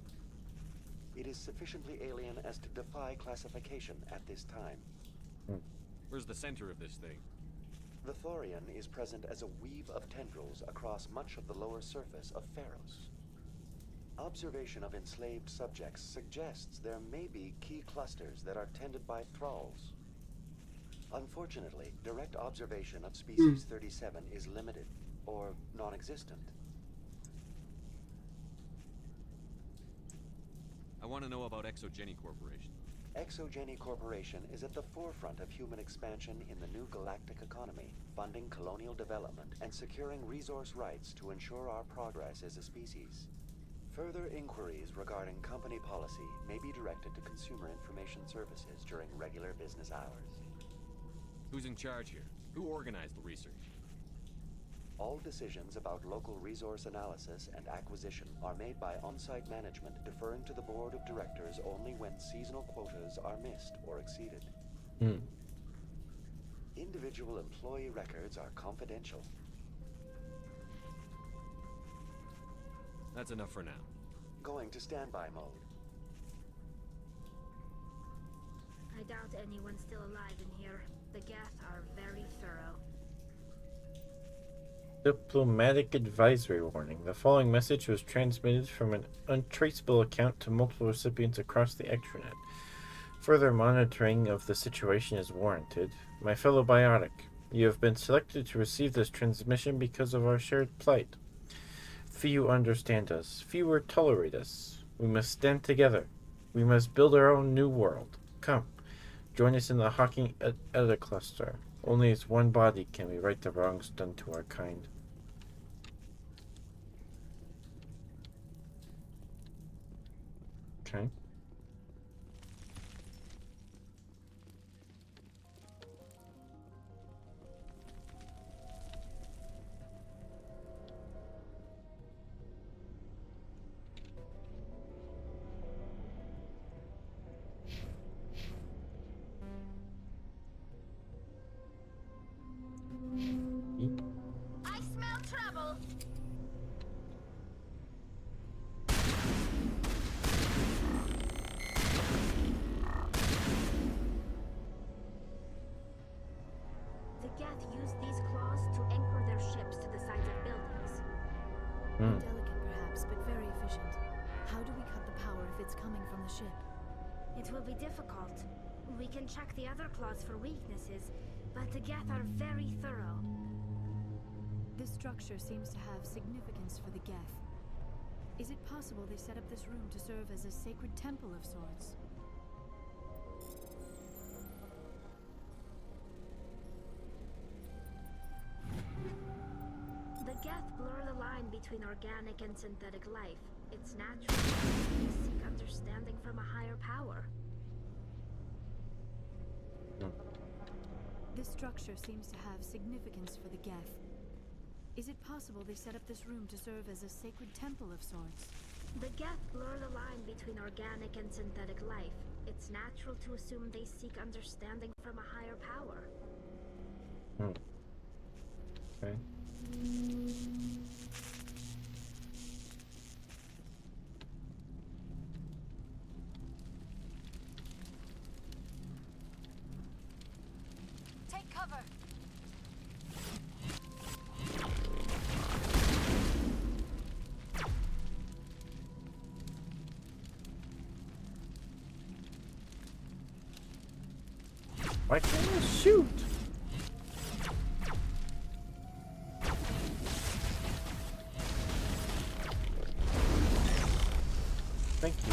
It is sufficiently alien as to defy classification at this time. Where's the center of this thing? The Thorian is present as a weave of tendrils across much of the lower surface of Pharos. Observation of enslaved subjects suggests there may be key clusters that are tended by thralls. Unfortunately, direct observation of Species 37 is limited, or non-existent. I want to know about ExoGeni Corporation. ExoGeni Corporation is at the forefront of human expansion in the new galactic economy, funding colonial development and securing resource rights to ensure our progress as a species. Further inquiries regarding company policy may be directed to Consumer Information Services during regular business hours. Who's in charge here? Who organized the research? All decisions about local resource analysis and acquisition are made by on-site management, deferring to the board of directors only when seasonal quotas are missed or exceeded. Individual employee records are confidential. That's enough for now. Going to standby mode. I doubt anyone's still alive in here. The Geth are very thorough. Diplomatic advisory warning. The following message was transmitted from an untraceable account to multiple recipients across the extranet. Further monitoring of the situation is warranted. My fellow biotic, You have been selected to receive this transmission because of our shared plight. Few understand us. Fewer tolerate us. We must stand together. We must build our own new world. Come, join us in the Hawking Edda cluster. Only as one body can we right the wrongs done to our kind. Okay. I smell trouble. The Geth use these claws to anchor their ships to the sides of buildings. Delicate perhaps, but very efficient. How do we cut the power if it's coming from the ship? It will be difficult. We can check the other claws for weaknesses, but the Geth are very thorough. This structure seems to have significance for the Geth. Is it possible they set up this room to serve as a sacred temple of sorts? The Geth blur the line between organic and synthetic life. It's natural to seek understanding from a higher power. This structure seems to have significance for the Geth. Is it possible they set up this room to serve as a sacred temple of sorts? The Geth blur the line between organic and synthetic life. It's natural to assume they seek understanding from a higher power. Okay. Take cover. Why can't I shoot? Thank you.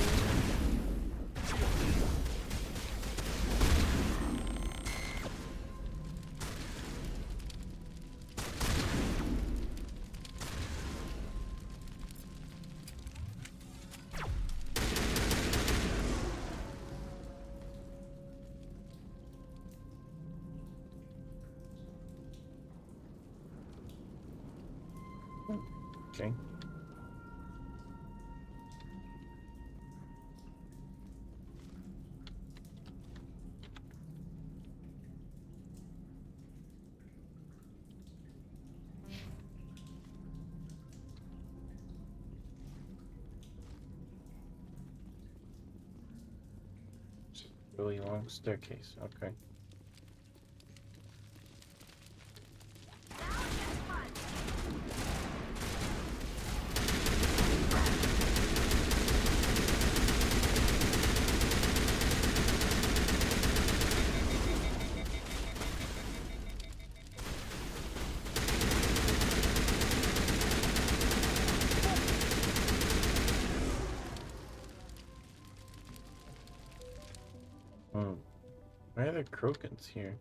Okay. Really long staircase. Okay. Why are there Krokans here?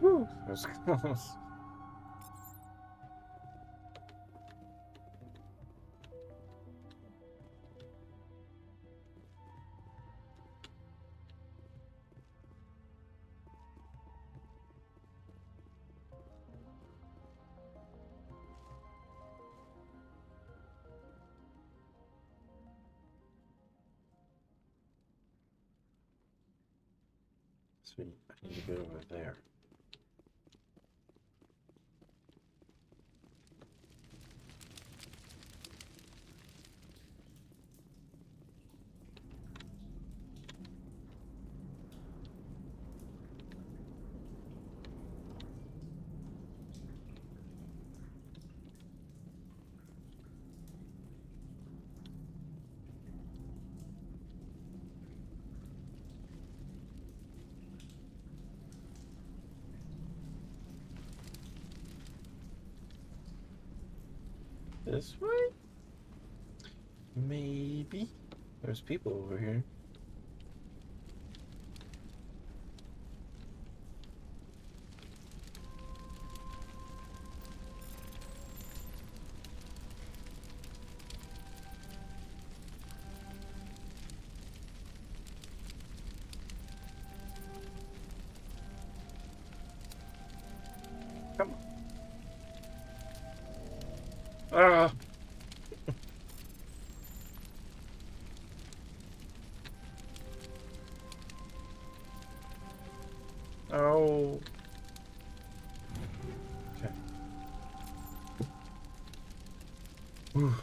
Woo! That was close. Sweet. I need to go over there. This way? Maybe. There's people over here. Come on. Ah! Oh. Okay. Whew.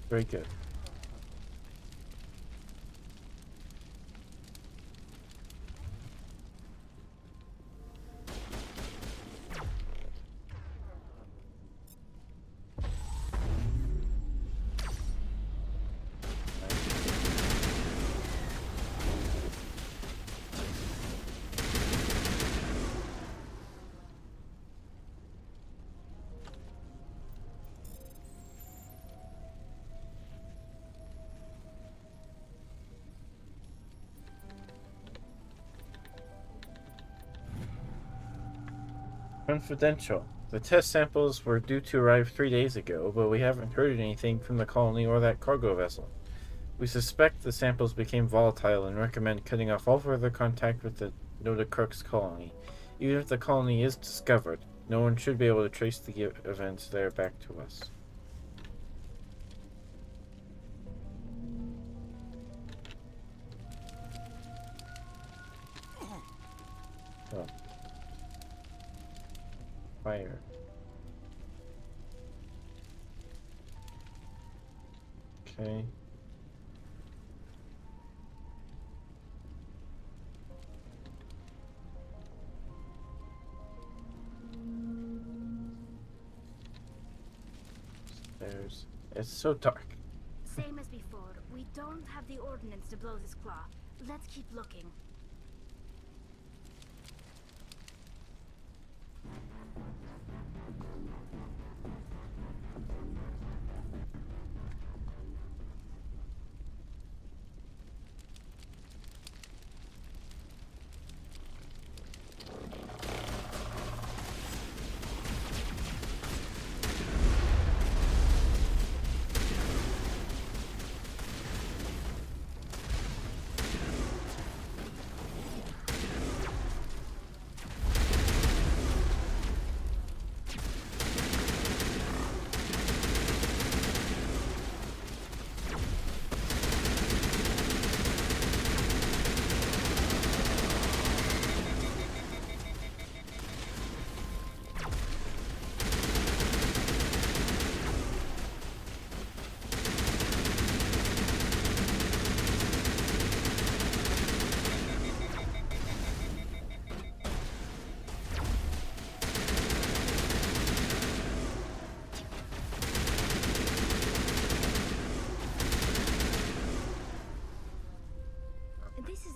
Very good. Confidential. The test samples were due to arrive 3 days ago, but we haven't heard anything from the colony or that cargo vessel. We suspect the samples became volatile and recommend cutting off all further contact with the Noda Crux colony. Even if the colony is discovered, no one should be able to trace the events there back to us. Oh. Fire. Okay. There's... It's so dark. Same as before. We don't have the ordnance to blow this claw. Let's keep looking.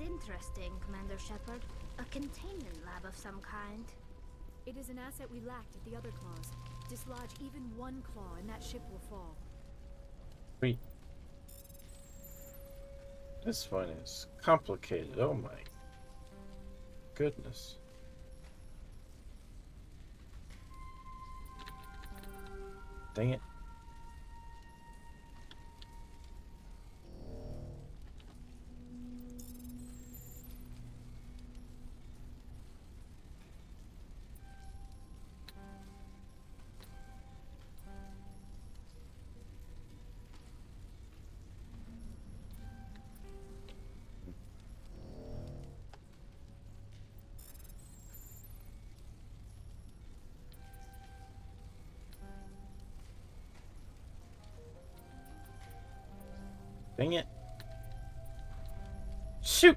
Interesting, Commander Shepard. A containment lab of some kind. It is an asset we lacked at the other claws. Dislodge even one claw and that ship will fall. Sweet. This one is complicated. Oh my goodness. Dang it. Dang it. Shoot!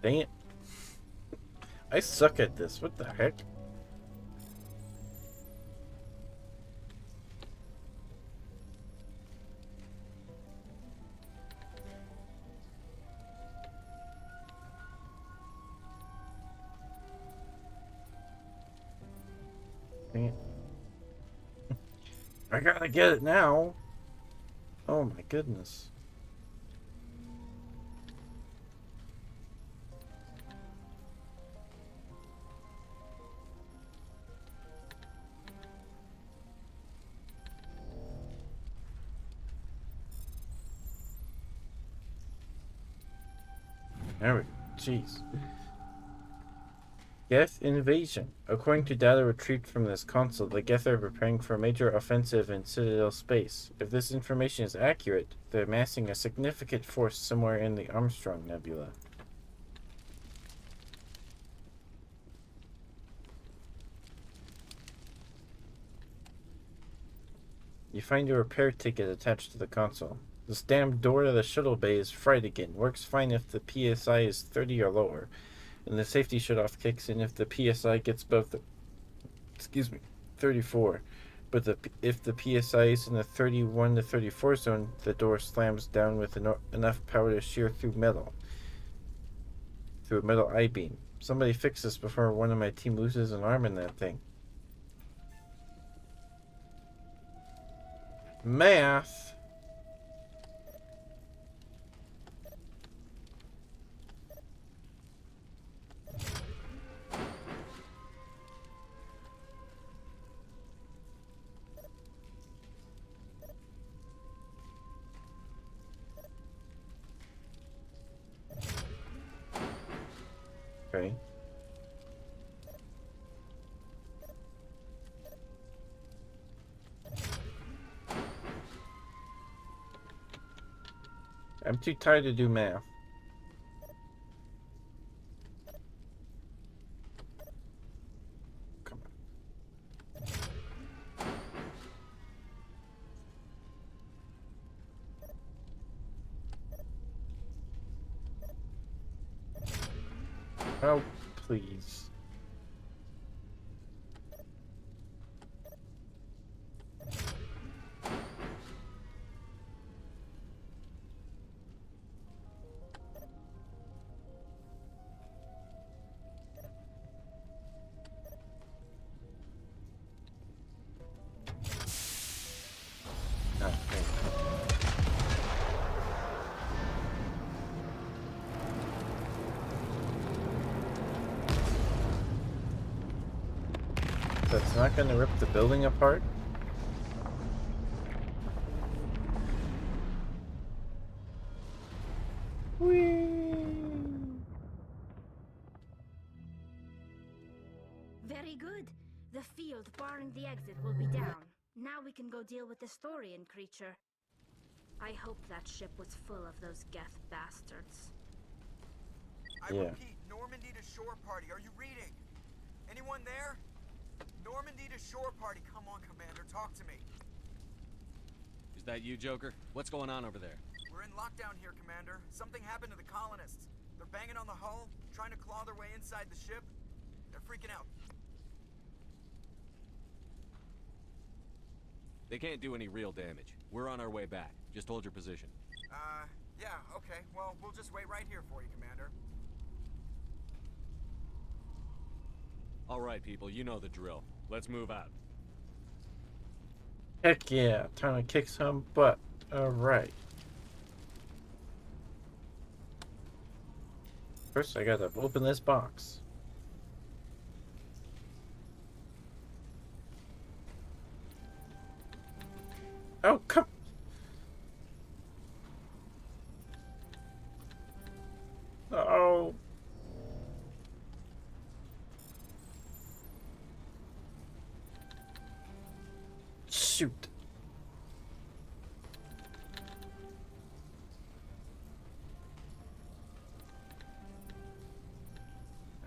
Dang it. I suck at this. What the heck? Dang it. I gotta get it now. Oh my goodness. There we go. Jeez. Geth invasion. According to data retrieved from this console, the Geth are preparing for a major offensive in Citadel space. If this information is accurate, they're amassing a significant force somewhere in the Armstrong Nebula. You find your repair ticket attached to the console. This damn door to the shuttle bay is fried again. Works fine if the PSI is 30 or lower, and the safety shutoff kicks in if the PSI gets above the 34. But if the PSI is in the 31 to 34 zone, the door slams down with enough power to shear through a metal I-beam. Somebody fix this before one of my team loses an arm in that thing. Math. Okay. I'm too tired to do math. Come on. Oh, please. That's not going to rip the building apart? Very good. The field barring the exit will be down. Now we can go deal with the Storian creature. I hope that ship was full of those Geth bastards. I repeat, Normandy to shore party. Are you reading? Anyone there? Normandy to shore party. Come on, Commander. Talk to me. Is that you, Joker? What's going on over there? We're in lockdown here, Commander. Something happened to the colonists. They're banging on the hull, trying to claw their way inside the ship. They're freaking out. They can't do any real damage. We're on our way back. Just hold your position. Yeah, okay. Well, we'll just wait right here for you, Commander. All right, people, you know the drill. Let's move out. Heck yeah, time to kick some butt. Alright. First, I gotta open this box. Oh, come. Oh. Shoot.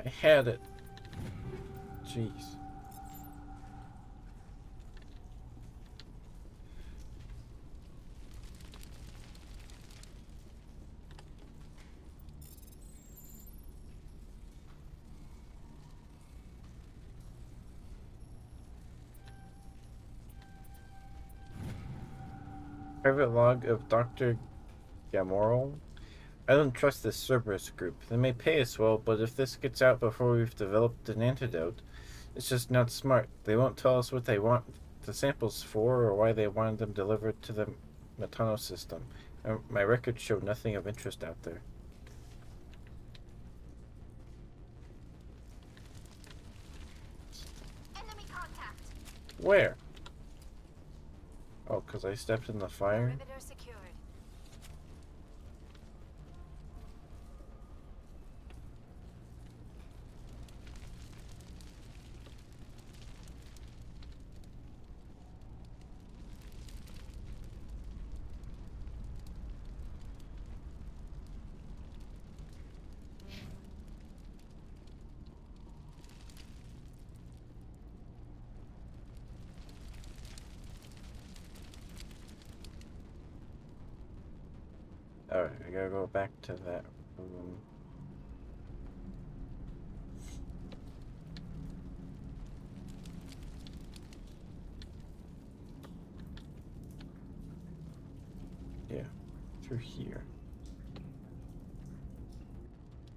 I had it. Jeez. Private log of Dr. Gamorrel. I don't trust this Cerberus group. They may pay us well, but if this gets out before we've developed an antidote, it's just not smart. They won't tell us what they want the samples for or why they wanted them delivered to the Metano system. My records show nothing of interest out there. Enemy contact. Where? Oh, because I stepped in the fire? Perimeter secured. Alright, I gotta go back to that room. Yeah, through here.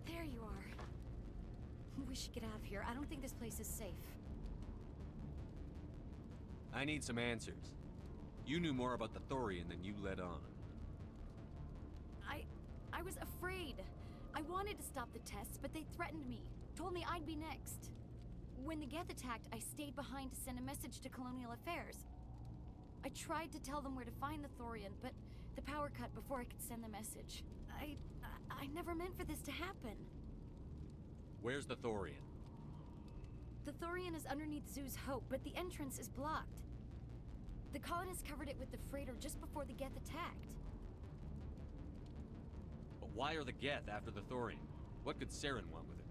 There you are. We should get out of here. I don't think this place is safe. I need some answers. You knew more about the Thorian than you let on. I was afraid. I wanted to stop the tests, but they threatened me. Told me I'd be next. When the Geth attacked, I stayed behind to send a message to Colonial Affairs. I tried to tell them where to find the Thorian, but the power cut before I could send the message. I never meant for this to happen. Where's the Thorian? The Thorian is underneath Zoo's Hope, but the entrance is blocked. The colonists covered it with the freighter just before the Geth attacked. But why are the Geth after the Thorian? What could Saren want with it?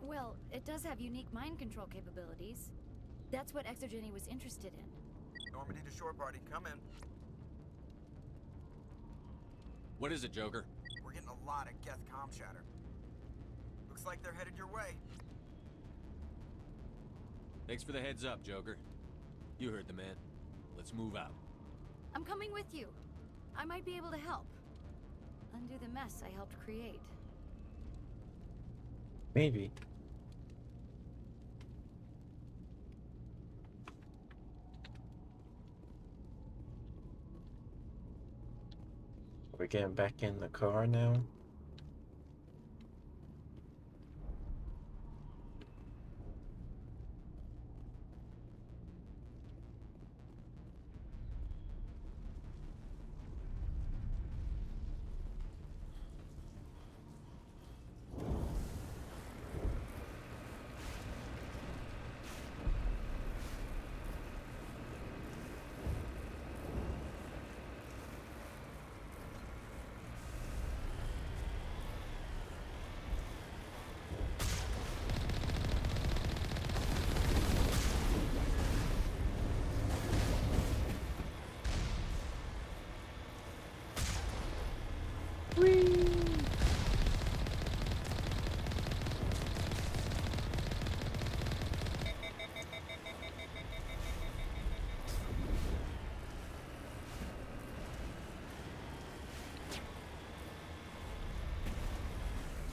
Well, it does have unique mind control capabilities. That's what Exogeny was interested in. Normandy to shore party, come in. What is it, Joker? We're getting a lot of Geth comm chatter. Looks like they're headed your way. Thanks for the heads up, Joker. You heard the man. Let's move out. I'm coming with you. I might be able to help. Undo the mess I helped create. Maybe. We're getting back in the car now.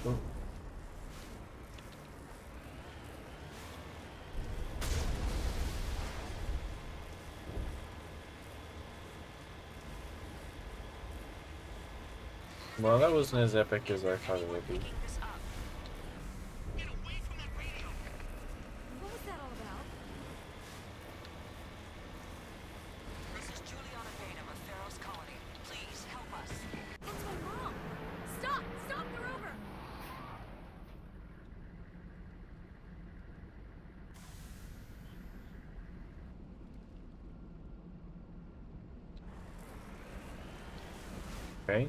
Oh. Well, that wasn't as epic as I thought it would be. What was that all about? This is Juliana Bainham of Pharaoh's Colony. Please help us. It's my mom! Stop! Stop the rover! Okay.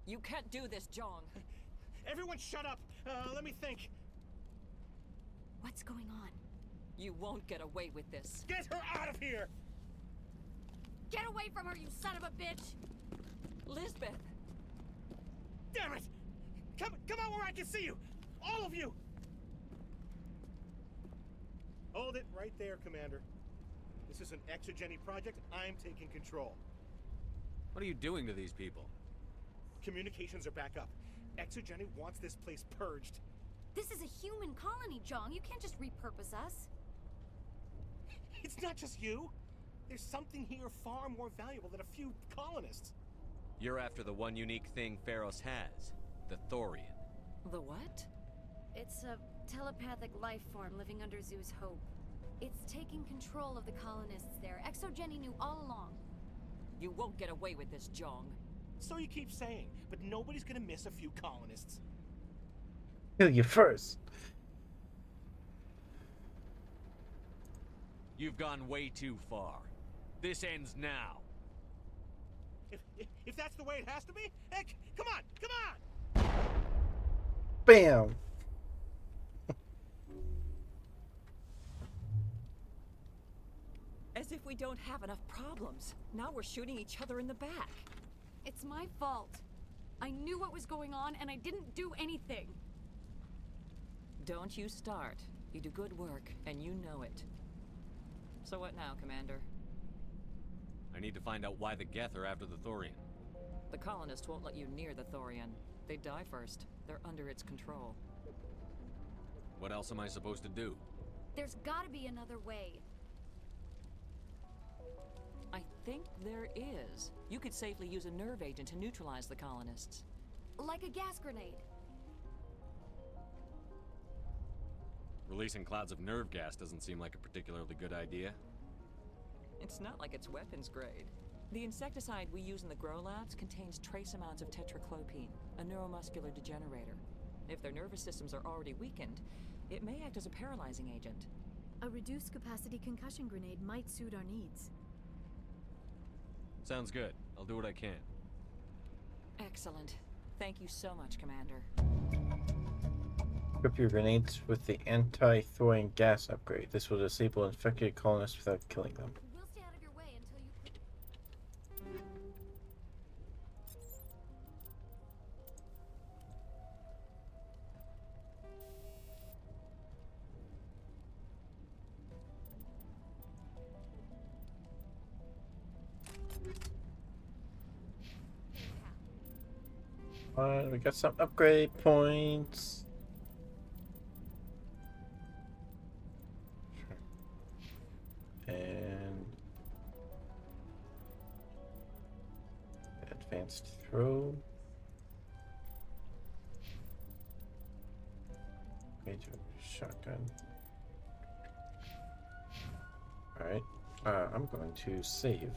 You can't do this, John. Everyone shut up! Let me think. What's going on? You won't get away with this. Get her out of here! Get away from her, you son of a bitch! Lisbeth! Damn it! Come out where I can see you! All of you! Hold it right there, Commander. This is an exogeny project. I'm taking control. What are you doing to these people? Communications are back up. Exogeny wants this place purged. This is a human colony, Jong. You can't just repurpose us. It's not just you. There's something here far more valuable than a few colonists. You're after the one unique thing Pharos has, the Thorian. The what? It's a telepathic life form living under Zoo's hope. It's taking control of the colonists there. Exogeny knew all along. You won't get away with this, Jong. So you keep saying, but nobody's gonna miss a few colonists. Kill you first. You've gone way too far. This ends now. If that's the way it has to be, heck, come on! Bam! As if we don't have enough problems. Now we're shooting each other in the back. It's my fault. I knew what was going on and I didn't do anything. Don't you start. You do good work, and you know it. So what now, Commander? I need to find out why the Geth are after the Thorian. The colonists won't let you near the Thorian. They die first. They're under its control. What else am I supposed to do? There's gotta be another way. I think there is. You could safely use a nerve agent to neutralize the colonists. Like a gas grenade. Releasing clouds of nerve gas doesn't seem like a particularly good idea. It's not like it's weapons grade. The insecticide we use in the grow labs contains trace amounts of tetraclopine, a neuromuscular degenerator. If their nervous systems are already weakened, it may act as a paralyzing agent. A reduced capacity concussion grenade might suit our needs. Sounds good. I'll do what I can. Excellent. Thank you so much, Commander. Equip your grenades with the anti-Thorian gas upgrade. This will disable infected colonists without killing them. We'll stay out of your way until you... We got some upgrade points. And advanced throw. Major shotgun. Alright. I'm going to save.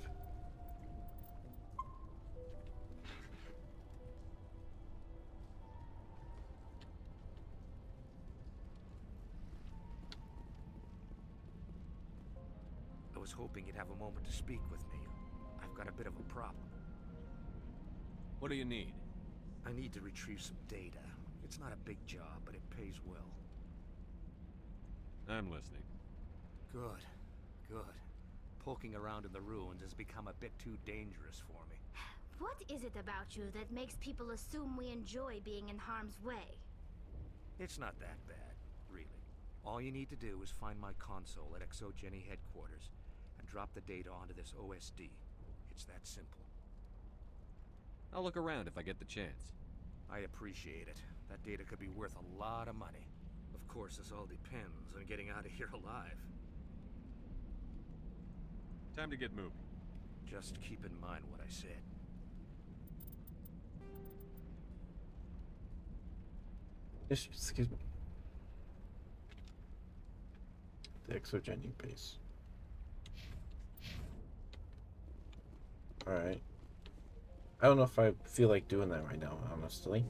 I was hoping you'd have a moment to speak with me. I've got a bit of a problem. What do you need? I need to retrieve some data. It's not a big job, but it pays well. I'm listening. Good. Good. Poking around in the ruins has become a bit too dangerous for me. What is it about you that makes people assume we enjoy being in harm's way? It's not that bad, really. All you need to do is find my console at Exogeny headquarters and drop the data onto this OSD. It's that simple. I'll look around if I get the chance. I appreciate it. That data could be worth a lot of money. Of course, this all depends on getting out of here alive. Time to get moving. Just keep in mind what I said. Excuse me. The Exogeny base. Alright. I don't know if I feel like doing that right now, honestly.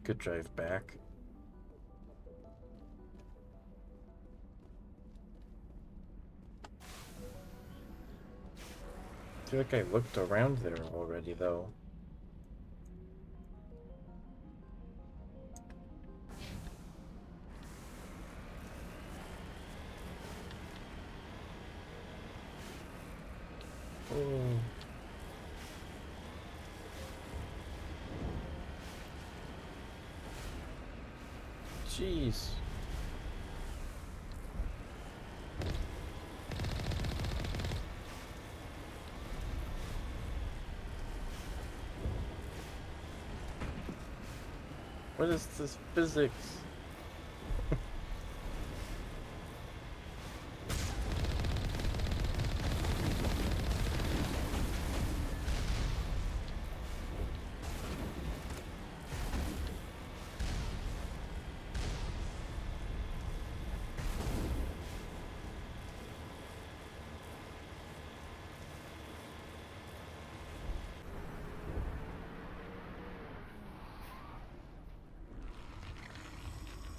Could drive back. I feel like I looked around there already, though. Oh. Jeez. What is this physics?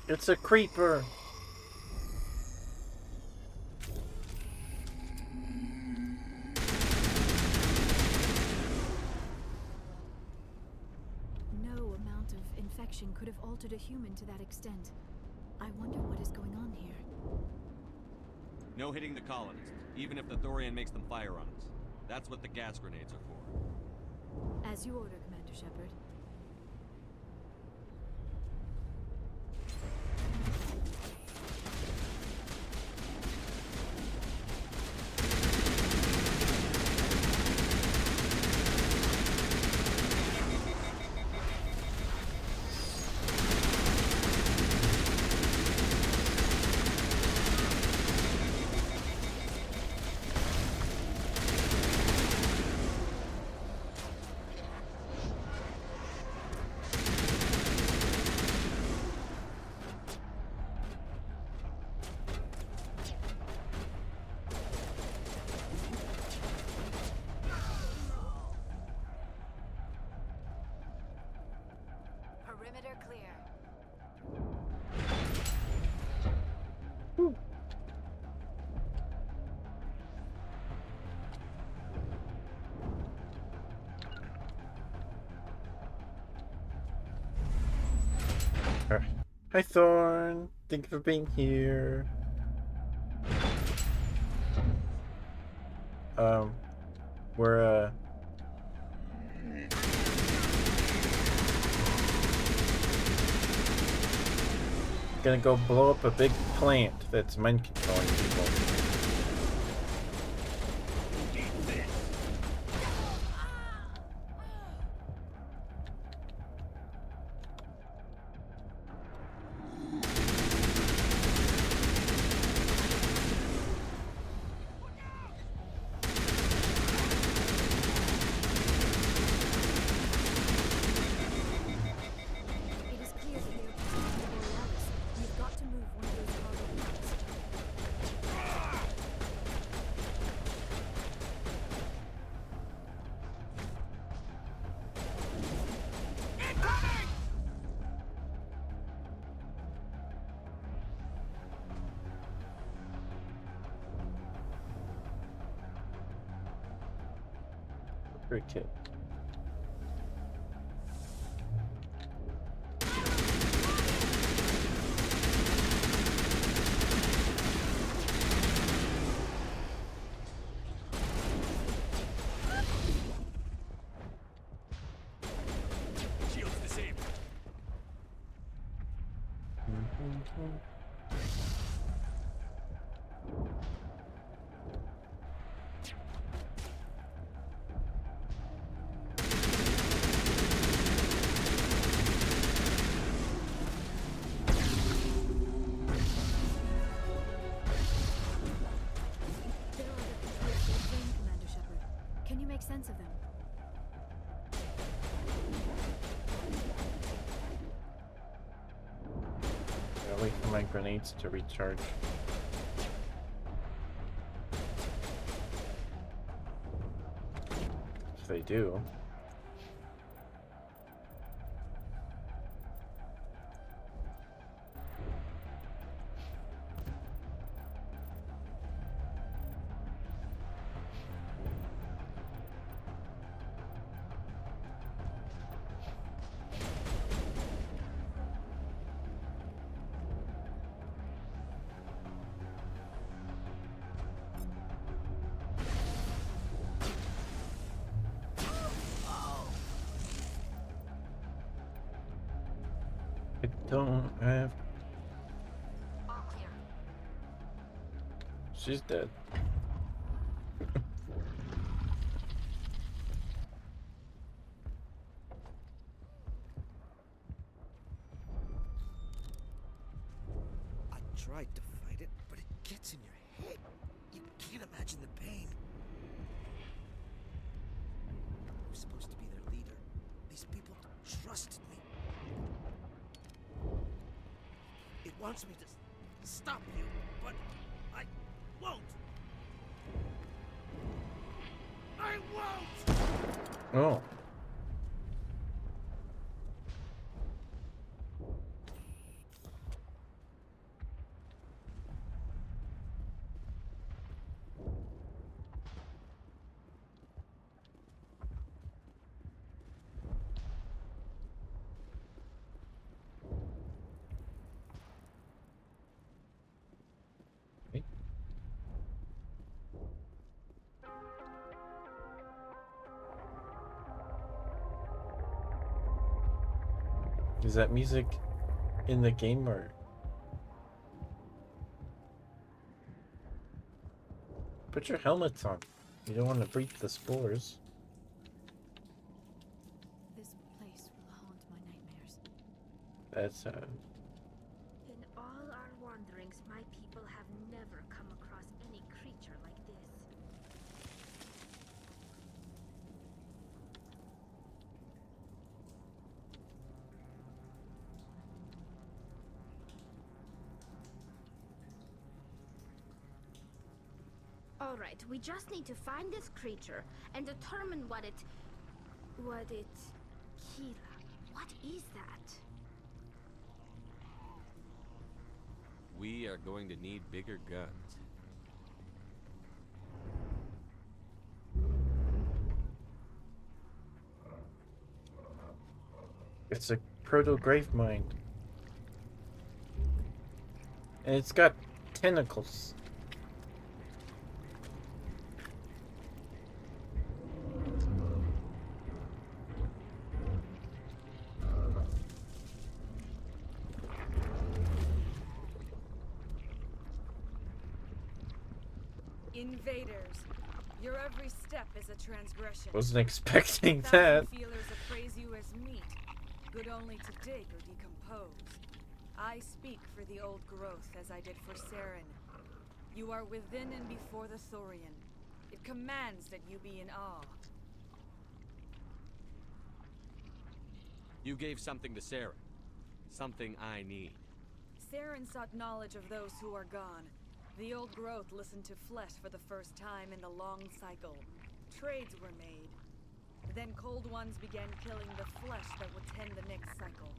It's a creeper. No amount of infection could have altered a human to that extent. I wonder what is going on here. No hitting the colonists, even if the Thorian makes them fire on us. That's what the gas grenades are for. As you order, Commander Shepard. Perimeter clear. Hi Thorn, thank you for being here. We're gonna go blow up a big plant that's mind controlling people. Kid. Shields disabled. Can you make sense of them? I'll wait for my grenades to recharge. If they do. I don't have. All clear. She's dead. I tried to fight it, but it gets in your head. You can't imagine the pain. I was supposed to be their leader. These people trusted me. It wants me to stop you, but I won't. I won't! Oh. Is that music in the game or? Put your helmets on. You don't want to breathe the spores. This place will haunt my nightmares. That's sad. In all our wanderings, my people have never come across any creature like this. All right, we just need to find this creature and determine what it... Kira, what is that? We are going to need bigger guns. It's a proto-grave mind. And it's got tentacles. Invaders, your every step is a transgression. Wasn't expecting that. Feelers appraise you as meat, good only to dig or decompose. I speak for the old growth as I did for Saren. You are within and before the Thorian. It commands that you be in awe. You gave something to Sarah. Something I need. Saren sought knowledge of those who are gone. The old growth listened to flesh for the first time in the long cycle. Trades were made. Then cold ones began killing the flesh that would tend the next cycle.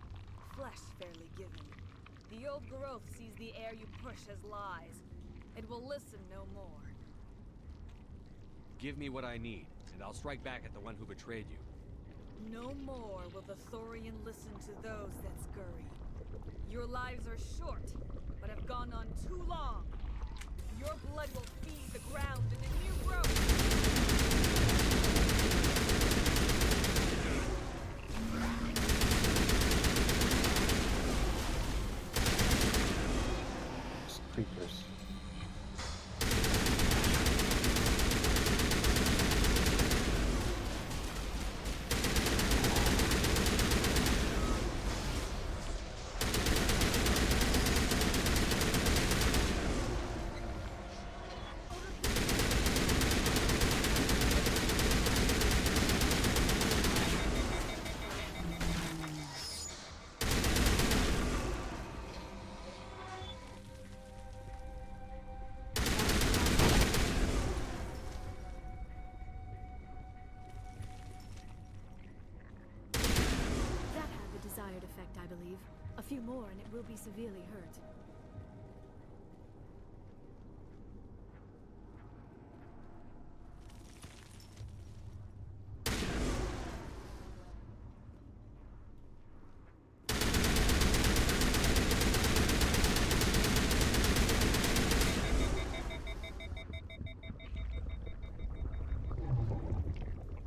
Flesh fairly given. The old growth sees the air you push as lies. It will listen no more. Give me what I need, and I'll strike back at the one who betrayed you. No more will the Thorian listen to those that scurry. Your lives are short, but have gone on too long. Your blood will feed the ground in a new growth. Creepers. Effect, I believe. A few more and it will be severely hurt.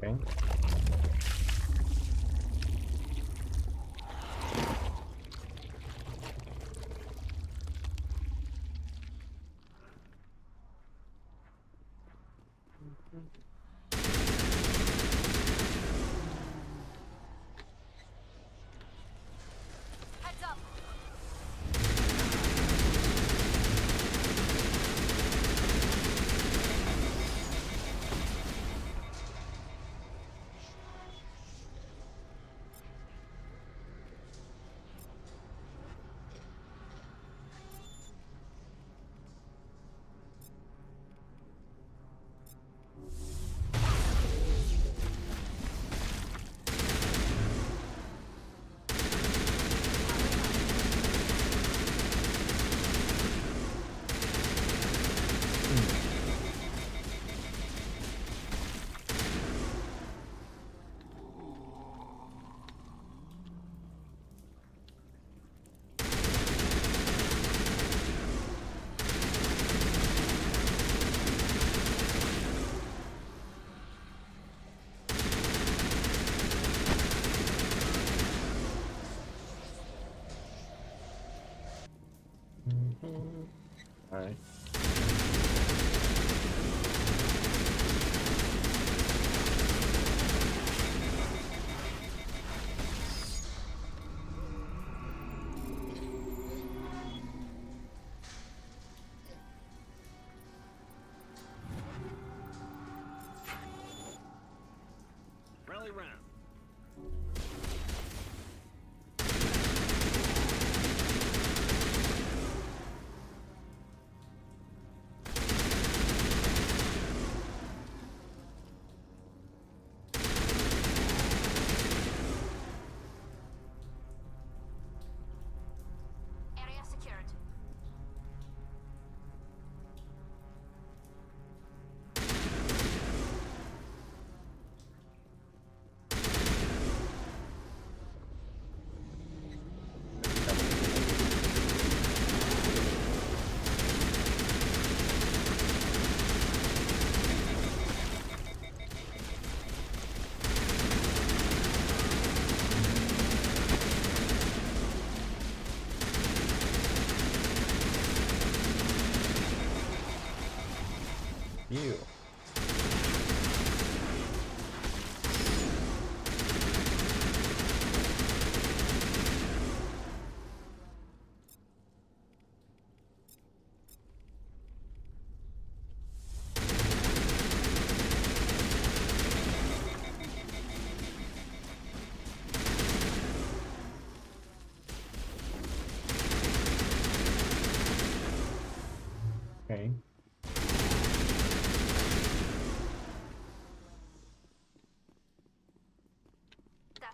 Okay.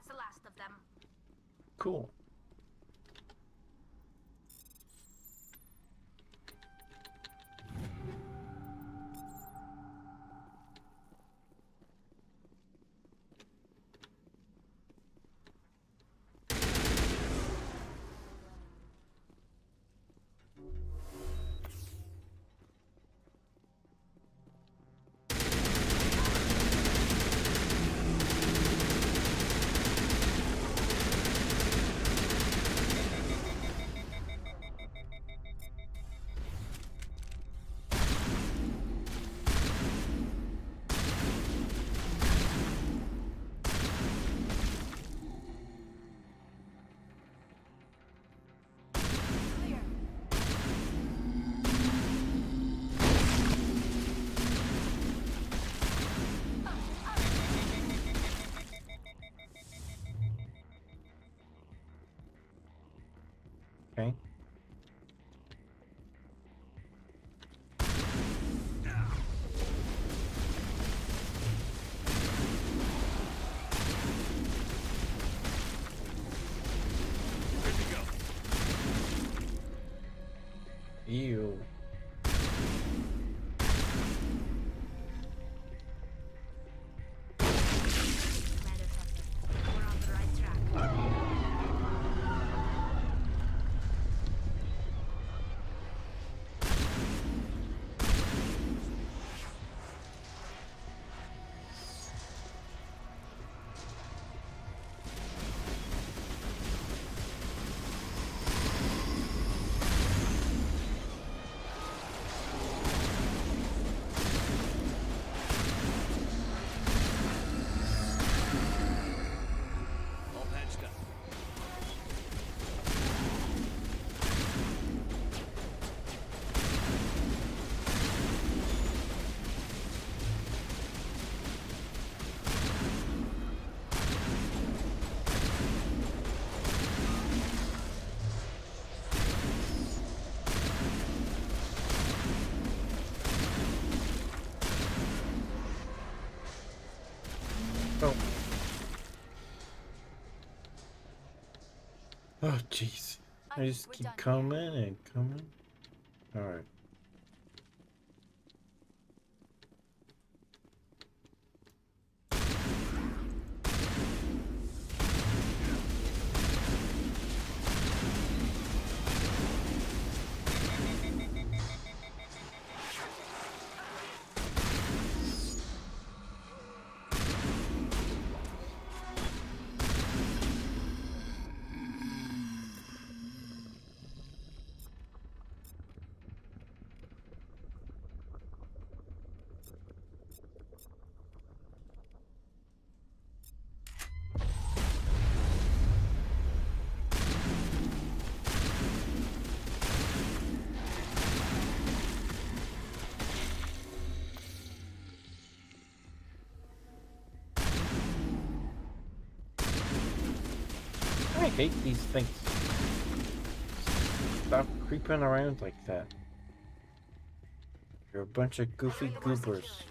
That's the last of them. Cool. Okay. Ew. We're on the right track. All patched up. Oh. Oh, jeez. I just keep coming and coming. Alright. I hate these things. Stop creeping around like that. You're a bunch of goofy goobers.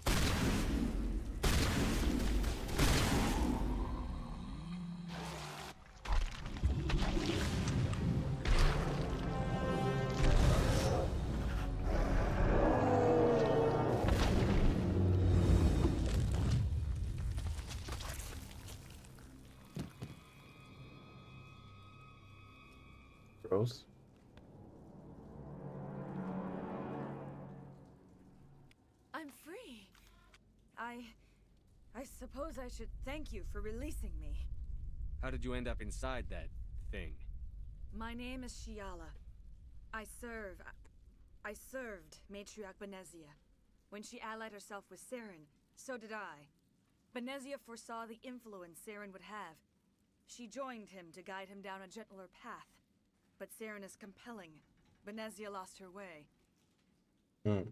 Gross. I'm free. I suppose I should thank you for releasing me. How did you end up inside that thing? My name is Shiala. I served Matriarch Benezia. When she allied herself with Saren, so did I. Benezia foresaw the influence Saren would have. She joined him to guide him down a gentler path. But Saren is compelling. Benezia lost her way. I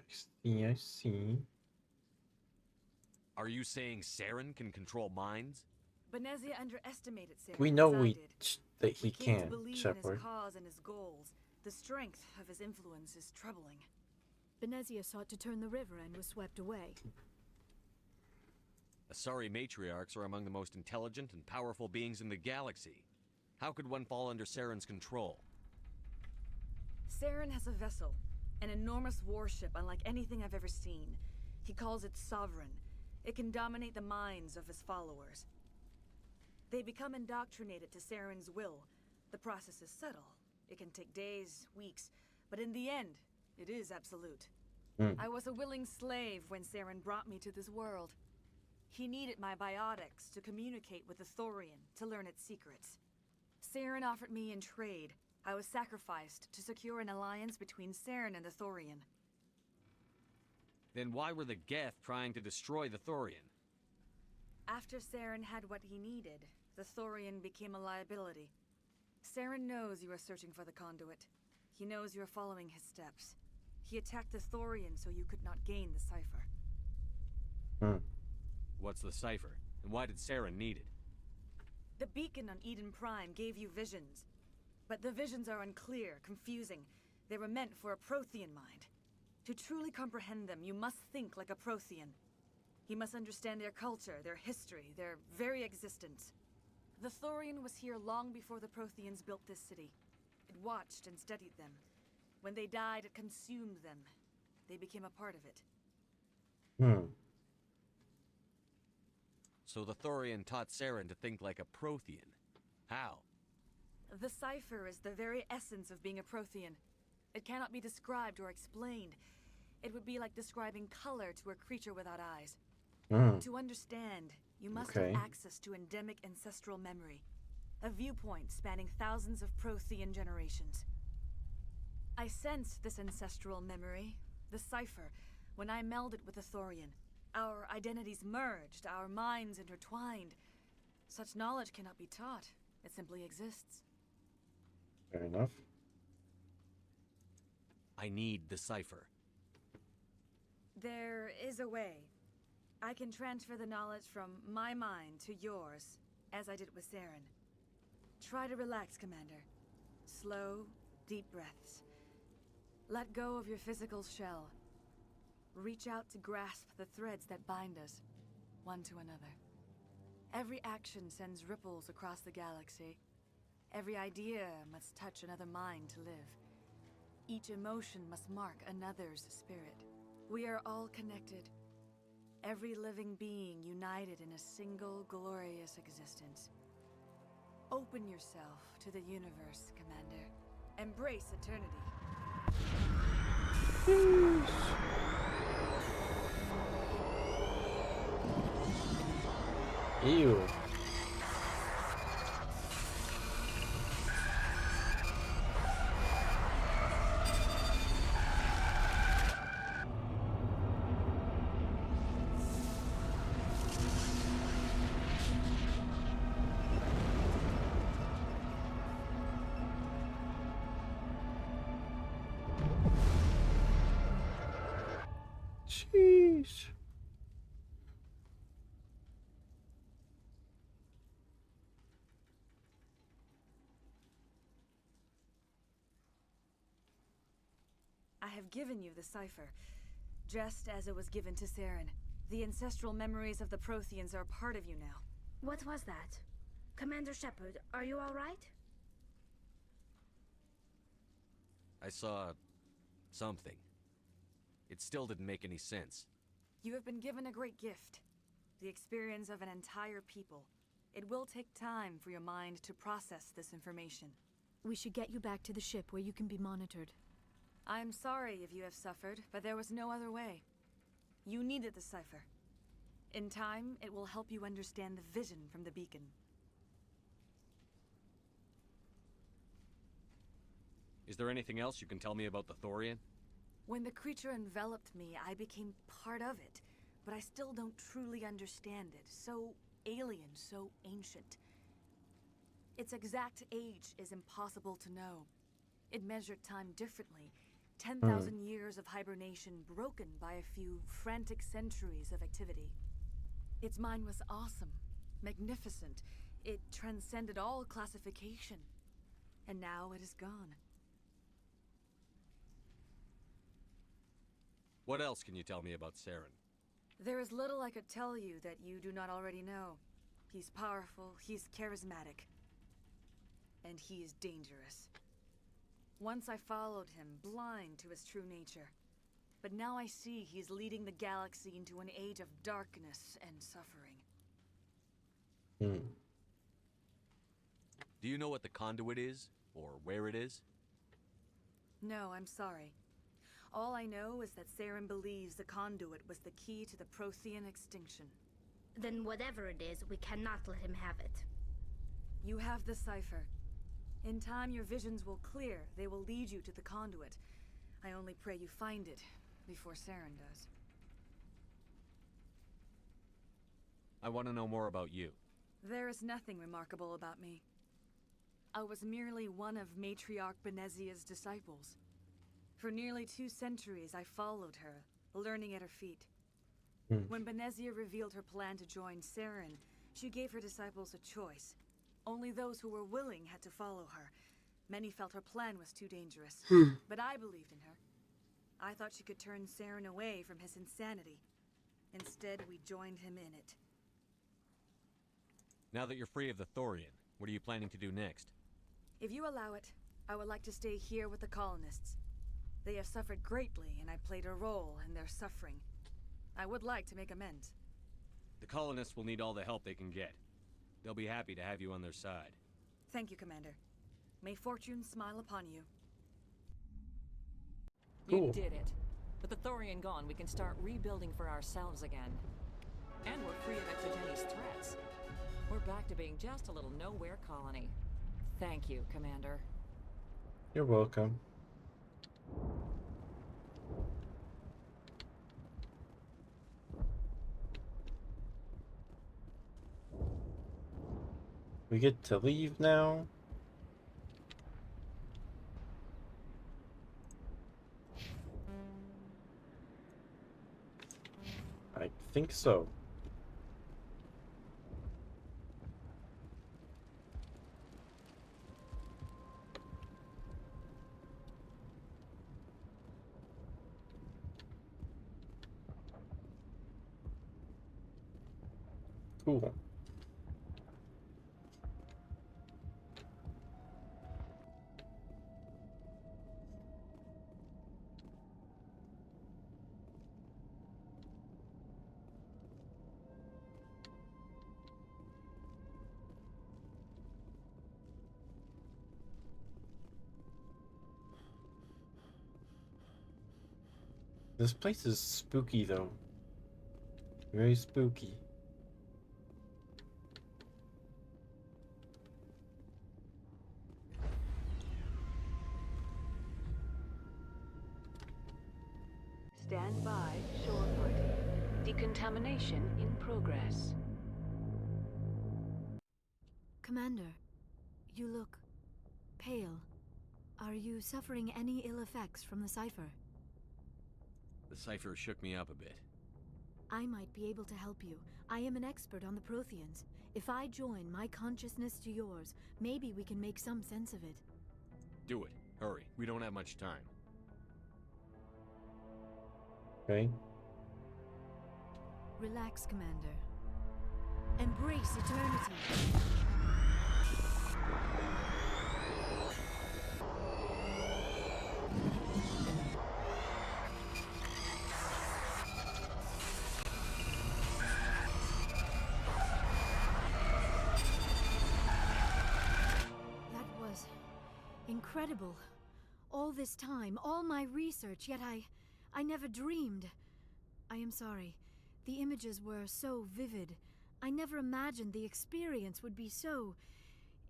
see, I see. Are you saying Saren can control minds? Benezia underestimated Saren. We know as I did. that he We came to can, believe in Shepard. his cause and his goals. The strength of his influence is troubling. Benezia sought to turn the river and was swept away. A Asari matriarchs are among the most intelligent and powerful beings in the galaxy. How could one fall under Saren's control? Saren has a vessel, an enormous warship unlike anything I've ever seen. He calls it Sovereign. It can dominate the minds of his followers. They become indoctrinated to Saren's will. The process is subtle. It can take days, weeks, but in the end, it is absolute. I was a willing slave when Saren brought me to this world. He needed my biotics to communicate with the Thorian, to learn its secrets. Saren offered me in trade. I was sacrificed to secure an alliance between Saren and the Thorian. Then why were the Geth trying to destroy the Thorian? After Saren had what he needed, the Thorian became a liability. Saren knows you are searching for the conduit. He knows you are following his steps. He attacked the Thorian so you could not gain the cipher. What's the cipher? And why did Saren need it? The beacon on Eden Prime gave you visions. But the visions are unclear, confusing. They were meant for a Prothean mind. To truly comprehend them, you must think like a Prothean. You must understand their culture, their history, their very existence. The Thorian was here long before the Protheans built this city. It watched and studied them. When they died, it consumed them. They became a part of it. So the Thorian taught Saren to think like a Prothean. How? The cipher is the very essence of being a Prothean. It cannot be described or explained. It would be like describing color to a creature without eyes. To understand, you must have access to endemic ancestral memory. A viewpoint spanning thousands of Prothean generations. I sensed this ancestral memory, the cipher, when I melded with the Thorian. Our identities merged, our minds intertwined. Such knowledge cannot be taught. It simply exists. Fair enough. I need the cipher. There is a way. I can transfer the knowledge from my mind to yours, as I did with Saren. Try to relax, Commander. Slow, deep breaths. Let go of your physical shell. Reach out to grasp the threads that bind us, one to another. Every action sends ripples across the galaxy. Every idea must touch another mind to live. Each emotion must mark another's spirit. We are all connected. Every living being united in a single glorious existence. Open yourself to the universe, Commander. Embrace eternity. Ew. Sheesh. I have given you the cipher, just as it was given to Saren. The ancestral memories of the Protheans are part of you now. What was that? Commander Shepard, are you all right? I saw something. It still didn't make any sense. You have been given a great gift. The experience of an entire people. It will take time for your mind to process this information. We should get you back to the ship where you can be monitored. I'm sorry if you have suffered, but there was no other way. You needed the cipher. In time, it will help you understand the vision from the beacon. Is there anything else you can tell me about the Thorian? When the creature enveloped me, I became part of it, but I still don't truly understand it. So alien, so ancient. Its exact age is impossible to know. It measured time differently. 10,000 years of hibernation broken by a few frantic centuries of activity. Its mind was awesome, magnificent. It transcended all classification. And now it is gone. What else can you tell me about Saren? There is little I could tell you that you do not already know. He's powerful, he's charismatic, and he is dangerous. Once I followed him, blind to his true nature. But now I see he's leading the galaxy into an age of darkness and suffering. Do you know what the conduit is? Or where it is? No, I'm sorry. All I know is that Saren believes the conduit was the key to the Prothean extinction. Then whatever it is, we cannot let him have it. You have the cipher. In time, your visions will clear. They will lead you to the conduit. I only pray you find it before Saren does. I want to know more about you. There is nothing remarkable about me. I was merely one of Matriarch Benezia's disciples. For nearly 2 centuries, I followed her, learning at her feet. When Benezia revealed her plan to join Saren, she gave her disciples a choice. Only those who were willing had to follow her. Many felt her plan was too dangerous, but I believed in her. I thought she could turn Saren away from his insanity. Instead, we joined him in it. Now that you're free of the Thorian, what are you planning to do next? If you allow it, I would like to stay here with the colonists. They have suffered greatly, and I played a role in their suffering. I would like to make amends. The colonists will need all the help they can get. They'll be happy to have you on their side. Thank you, Commander. May fortune smile upon you. You did it. With the Thorian gone, we can start rebuilding for ourselves again. And we're free of Exogeni's threats. We're back to being just a little nowhere colony. Thank you, Commander. You're welcome. We get to leave now? I think so. Cool. This place is spooky though. Very spooky. Stand by, shoreford. Decontamination in progress. Commander, you look pale. Are you suffering any ill effects from the cipher? The cipher shook me up a bit. I might be able to help you. I am an expert on the Protheans. If I join my consciousness to yours, maybe we can make some sense of it. Do it. Hurry. We don't have much time. Okay. Relax, Commander. Embrace eternity. That was incredible. All this time, all my research, yet I never dreamed. I am sorry. The images were so vivid. I never imagined the experience would be so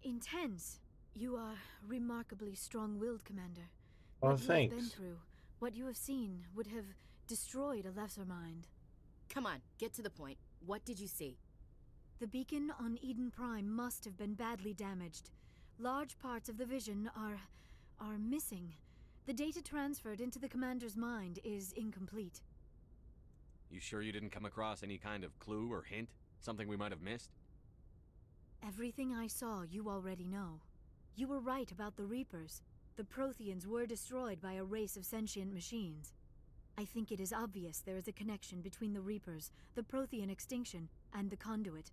intense. You are remarkably strong-willed, Commander. Oh, What you have been thanks. through, what you have seen, would have destroyed a lesser mind. Come on, get to the point. What did you see? The beacon on Eden Prime must have been badly damaged. Large parts of the vision are missing. The data transferred into the commander's mind is incomplete. You sure you didn't come across any kind of clue or hint? Something we might have missed? Everything I saw you already know. You were right about the Reapers. The Protheans were destroyed by a race of sentient machines. I think it is obvious there is a connection between the Reapers, the Prothean extinction, and the conduit,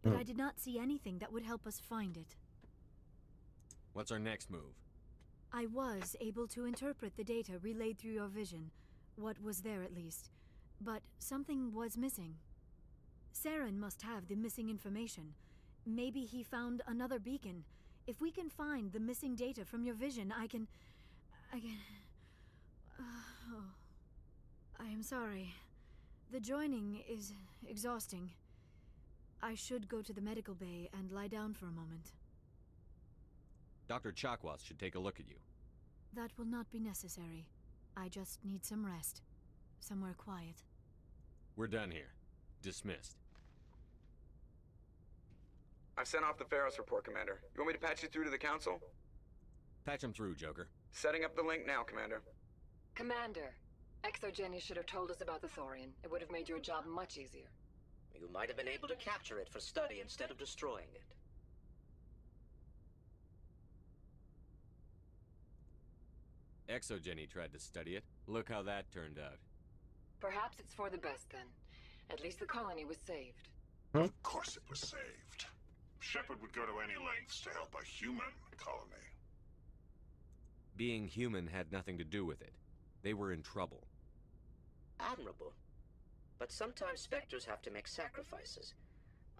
but I did not see anything that would help us find it. What's our next move? I was able to interpret the data relayed through your vision, what was there at least, but something was missing. Saren must have the missing information. Maybe he found another beacon. If we can find the missing data from your vision, I can... oh. I am sorry. The joining is exhausting. I should go to the medical bay and lie down for a moment. Dr. Chakwas should take a look at you. That will not be necessary. I just need some rest. Somewhere quiet. We're done here. Dismissed. I've sent off the Pharos report, Commander. You want me to patch you through to the Council? Patch him through, Joker. Setting up the link now, Commander. Commander, ExoGeni should have told us about the Thorian. It would have made your job much easier. You might have been able to capture it for study instead of destroying it. ExoGeni tried to study it. Look how that turned out. Perhaps it's for the best then. At least the colony was saved. Of course it was saved. Shepard would go to any lengths to help a human colony. Being human had nothing to do with it. They were in trouble. Admirable. But sometimes Spectres have to make sacrifices.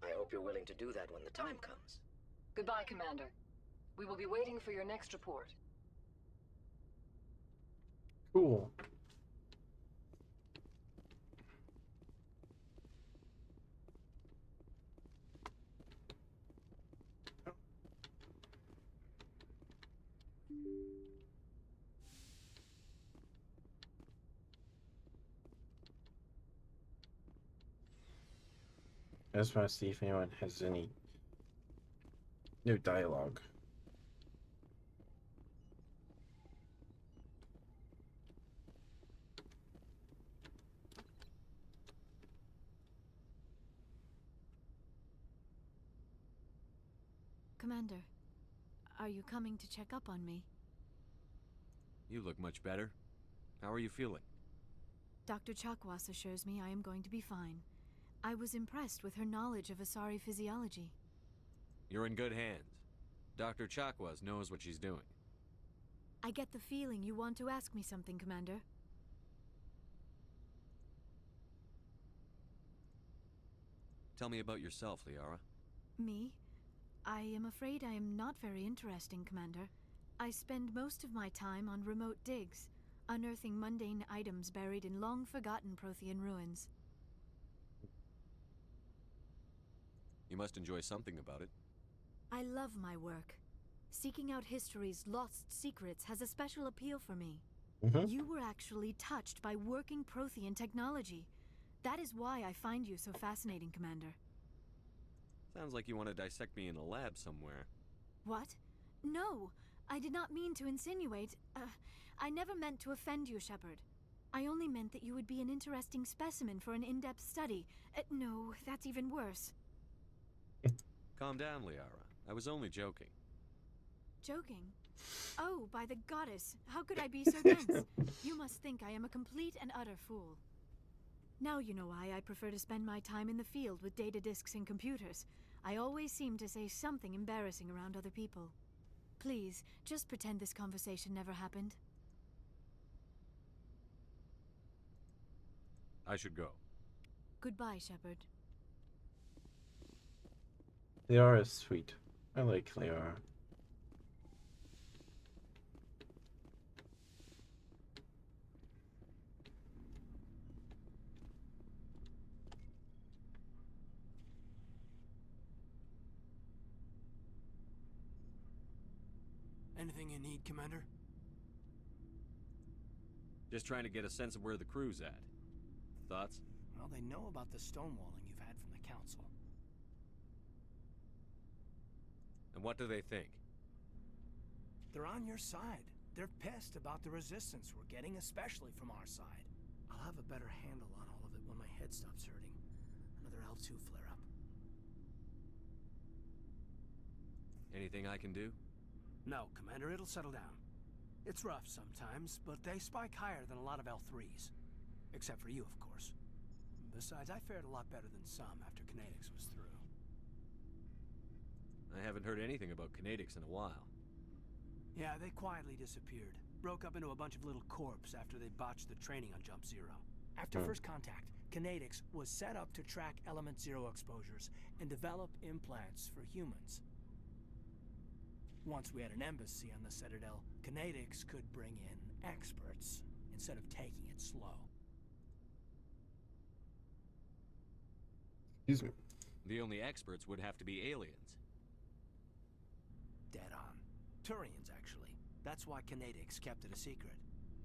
I hope you're willing to do that when the time comes. Goodbye, Commander. We will be waiting for your next report. Cool. I just want to see if anyone has any new dialogue. Commander, are you coming to check up on me? You look much better. How are you feeling? Dr. Chakwas assures me I am going to be fine. I was impressed with her knowledge of Asari physiology. You're in good hands. Dr. Chakwas knows what she's doing. I get the feeling you want to ask me something, Commander. Tell me about yourself, Liara. Me? I am afraid I am not very interesting, Commander. I spend most of my time on remote digs, unearthing mundane items buried in long-forgotten Prothean ruins. You must enjoy something about it. I love my work. Seeking out history's lost secrets has a special appeal for me. You were actually touched by working Prothean technology. That is why I find you so fascinating, Commander. Sounds like you want to dissect me in a lab somewhere. What? No, I did not mean to insinuate. I never meant to offend you, Shepard. I only meant that you would be an interesting specimen for an in-depth study. No, that's even worse. Calm down, Liara. I was only joking. Joking? Oh, by the goddess, how could I be so dense? You must think I am a complete and utter fool. Now you know why I prefer to spend my time in the field with data disks and computers. I always seem to say something embarrassing around other people. Please, just pretend this conversation never happened. I should go. Goodbye, Shepard. Liara is sweet. I like Liara. Anything you need, Commander? Just trying to get a sense of where the crew's at. Thoughts? Well, they know about the stonewalling you've had from the Council. And what do they think? They're on your side. They're pissed about the resistance we're getting, especially from our side. I'll have a better handle on all of it when my head stops hurting. Another L2 flare-up. Anything I can do? No, Commander, it'll settle down. It's rough sometimes, but they spike higher than a lot of L3s. Except for you, of course. Besides, I fared a lot better than some after Kinetics was through. I haven't heard anything about Kinetics in a while. Yeah, they quietly disappeared. Broke up into a bunch of little corps after they botched the training on Jump Zero. After first contact, Kinetics was set up to track Element Zero exposures and develop implants for humans. Once we had an embassy on the Citadel, Kinetics could bring in experts instead of taking it slow. Excuse me. The only experts would have to be aliens. Dead on. Turians, actually. That's why Kinetics kept it a secret.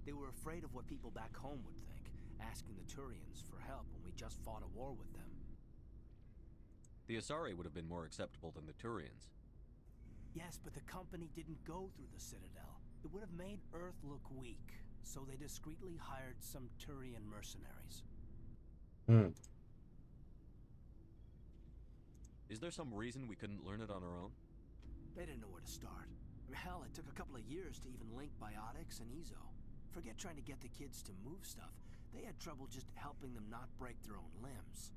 They were afraid of what people back home would think, asking the Turians for help when we just fought a war with them. The Asari would have been more acceptable than the Turians. Yes, but the company didn't go through the Citadel. It would have made Earth look weak, so they discreetly hired some Turian mercenaries. Is there some reason we couldn't learn it on our own? They didn't know where to start. Hell, it took a couple of years to even link biotics and Ezo. Forget trying to get the kids to move stuff. They had trouble just helping them not break their own limbs.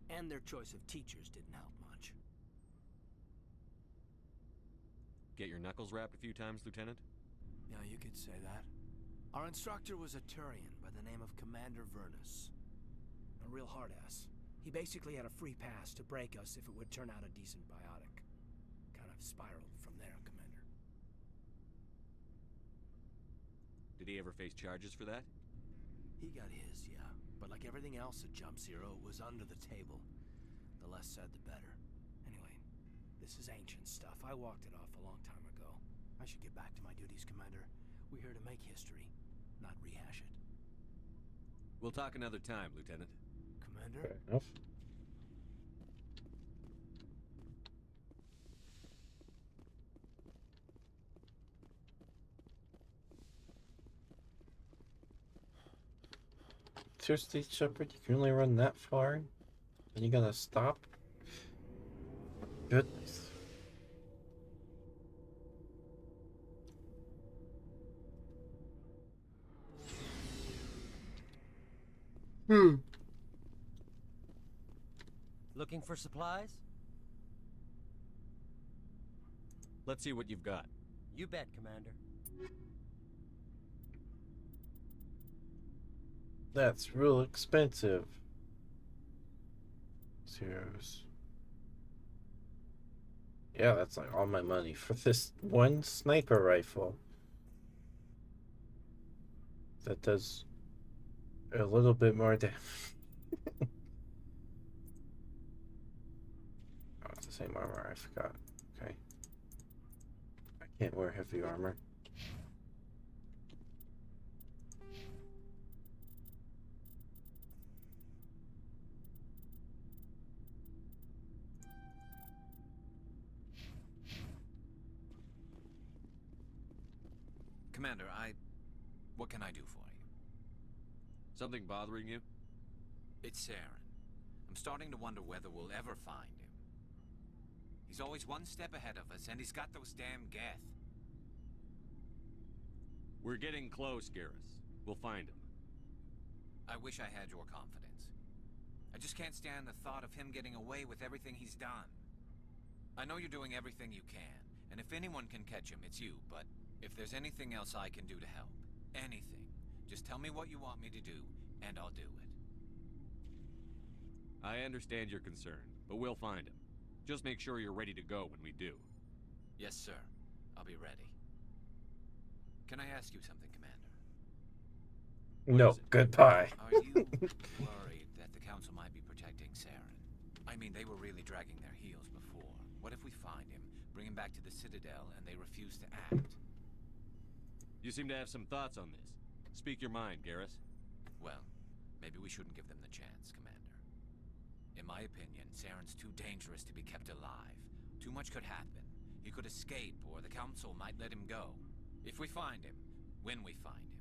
And their choice of teachers didn't help much. Get your knuckles rapped a few times, Lieutenant? Yeah, you could say that. Our instructor was a Turian by the name of Commander Vernus. A real hard-ass. He basically had a free pass to break us if it would turn out a decent biotic. Kind of spiraled from there, Commander. Did he ever face charges for that? He got his, yeah. But like everything else at Jump Zero, it was under the table. The less said, the better. Anyway, this is ancient stuff. I walked it off a long time ago. I should get back to my duties, Commander. We're here to make history, not rehash it. We'll talk another time, Lieutenant. Commander? Fair enough. Seriously, Shepard, you can only run that far? And you gonna stop? Goodness. Looking for supplies? Let's see what you've got. You bet, Commander. That's real expensive. Zeros. Yeah, that's like all my money for this one sniper rifle. That does a little bit more damage. Oh, it's the same armor, I forgot. Okay. I can't wear heavy armor. Commander, what can I do for you? Something bothering you? It's Saren. I'm starting to wonder whether we'll ever find him. He's always one step ahead of us, and he's got those damn Geth. We're getting close, Garrus. We'll find him. I wish I had your confidence. I just can't stand the thought of him getting away with everything he's done. I know you're doing everything you can, and if anyone can catch him, it's you, but if there's anything else I can do to help, anything, just tell me what you want me to do, and I'll do it. I understand your concern, but we'll find him. Just make sure you're ready to go when we do. Yes, sir. I'll be ready. Can I ask you something, Commander? No, goodbye. Are you worried that the Council might be protecting Saren? I mean, they were really dragging their heels before. What if we find him, bring him back to the Citadel, and they refuse to act? You seem to have some thoughts on this. Speak your mind, Garrus. Well, maybe we shouldn't give them the chance, Commander. In my opinion, Saren's too dangerous to be kept alive. Too much could happen. He could escape, or the Council might let him go. If we find him, when we find him,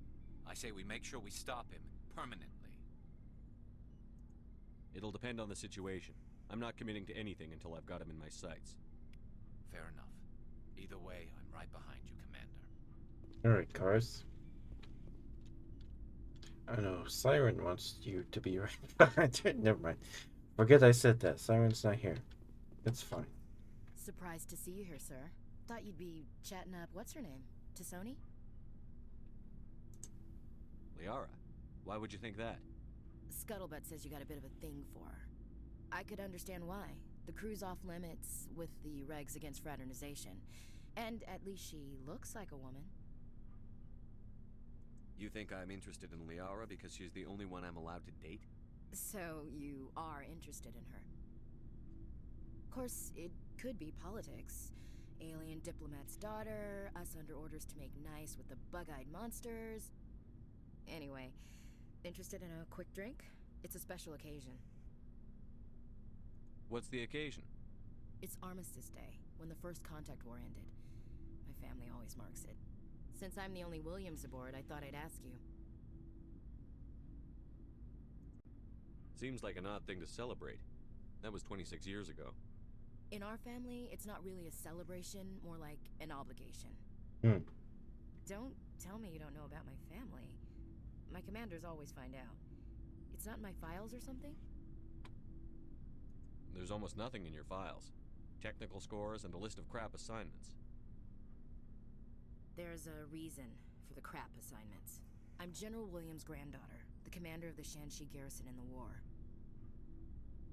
I say we make sure we stop him permanently. It'll depend on the situation. I'm not committing to anything until I've got him in my sights. Fair enough. Either way, I'm right behind you, Commander. Alright, cars. I know, Siren wants you to be right behind her. Never mind. Forget I said that. Siren's not here. It's fine. Surprised to see you here, sir. Thought you'd be chatting up, what's her name? Tassoni? Liara, why would you think that? Scuttlebutt says you got a bit of a thing for her. I could understand why. The crew's off limits with the regs against fraternization. And at least she looks like a woman. You think I'm interested in Liara because she's the only one I'm allowed to date? So you are interested in her. Of course, it could be politics. Alien diplomat's daughter, us under orders to make nice with the bug-eyed monsters. Anyway, interested in a quick drink? It's a special occasion. What's the occasion? It's Armistice Day, when the First Contact War ended. My family always marks it. Since I'm the only Williams aboard, I thought I'd ask you. Seems like an odd thing to celebrate. That was 26 years ago. In our family, it's not really a celebration, more like an obligation. Don't tell me you don't know about my family. My commanders always find out. It's not in my files or something? There's almost nothing in your files. Technical scores and a list of crap assignments. There's a reason for the crap assignments. I'm General Williams' granddaughter, the commander of the Shanxi garrison in the war.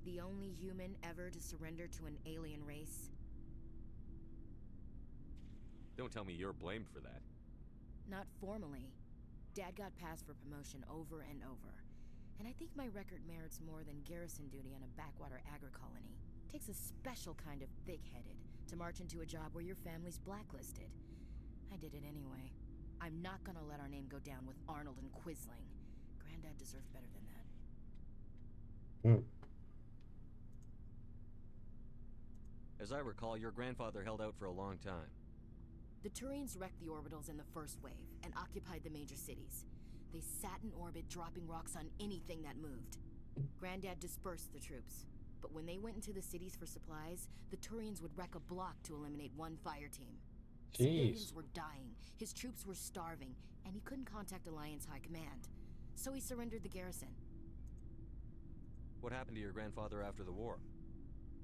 The only human ever to surrender to an alien race. Don't tell me you're blamed for that. Not formally. Dad got passed for promotion over and over. And I think my record merits more than garrison duty on a backwater agri-colony. Takes a special kind of thick-headed to march into a job where your family's blacklisted. I did it anyway. I'm not gonna let our name go down with Arnold and Quisling. Granddad deserved better than that. As I recall, your grandfather held out for a long time. The Turians wrecked the orbitals in the first wave and occupied the major cities. They sat in orbit, dropping rocks on anything that moved. Granddad dispersed the troops, but when they went into the cities for supplies, the Turians would wreck a block to eliminate one fire team. Civilians were dying, his troops were starving, and he couldn't contact Alliance High Command. So he surrendered the garrison. What happened to your grandfather after the war?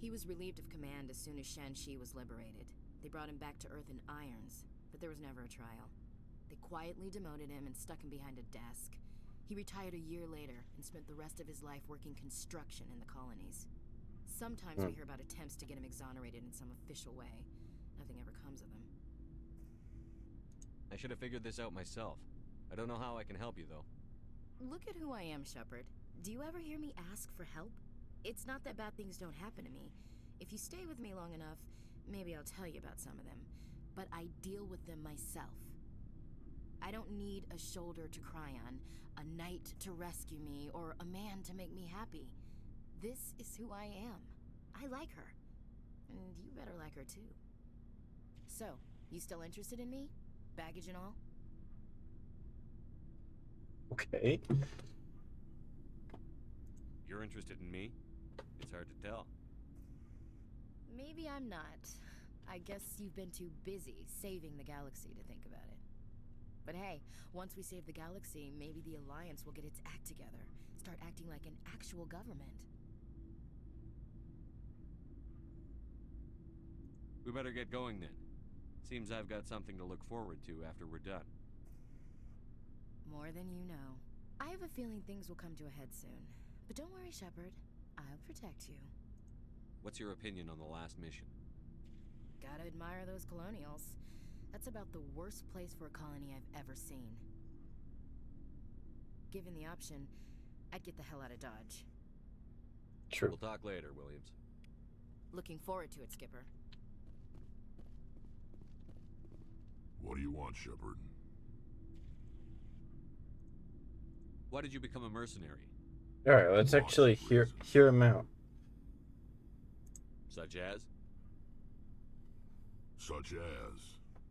He was relieved of command as soon as Shanxi was liberated. They brought him back to Earth in irons, but there was never a trial. They quietly demoted him and stuck him behind a desk. He retired a year later and spent the rest of his life working construction in the colonies. Sometimes we hear about attempts to get him exonerated in some official way. Nothing ever comes of them. I should have figured this out myself. I don't know how I can help you, though. Look at who I am, Shepard. Do you ever hear me ask for help? It's not that bad things don't happen to me. If you stay with me long enough, maybe I'll tell you about some of them. But I deal with them myself. I don't need a shoulder to cry on, a knight to rescue me, or a man to make me happy. This is who I am. I like her. And you better like her too. So, you still interested in me? Baggage and all? Okay. You're interested in me? It's hard to tell. Maybe I'm not. I guess you've been too busy saving the galaxy to think about it. But hey, once we save the galaxy, maybe the Alliance will get its act together. Start acting like an actual government. We better get going then. Seems I've got something to look forward to after we're done. More than you know. I have a feeling things will come to a head soon. But don't worry, Shepard. I'll protect you. What's your opinion on the last mission? Gotta admire those colonials. That's about the worst place for a colony I've ever seen. Given the option, I'd get the hell out of Dodge. True. We'll talk later, Williams. Looking forward to it, Skipper. What do you want, Shepard? Why did you become a mercenary? Alright, let's actually hear him out. Such as? Such as,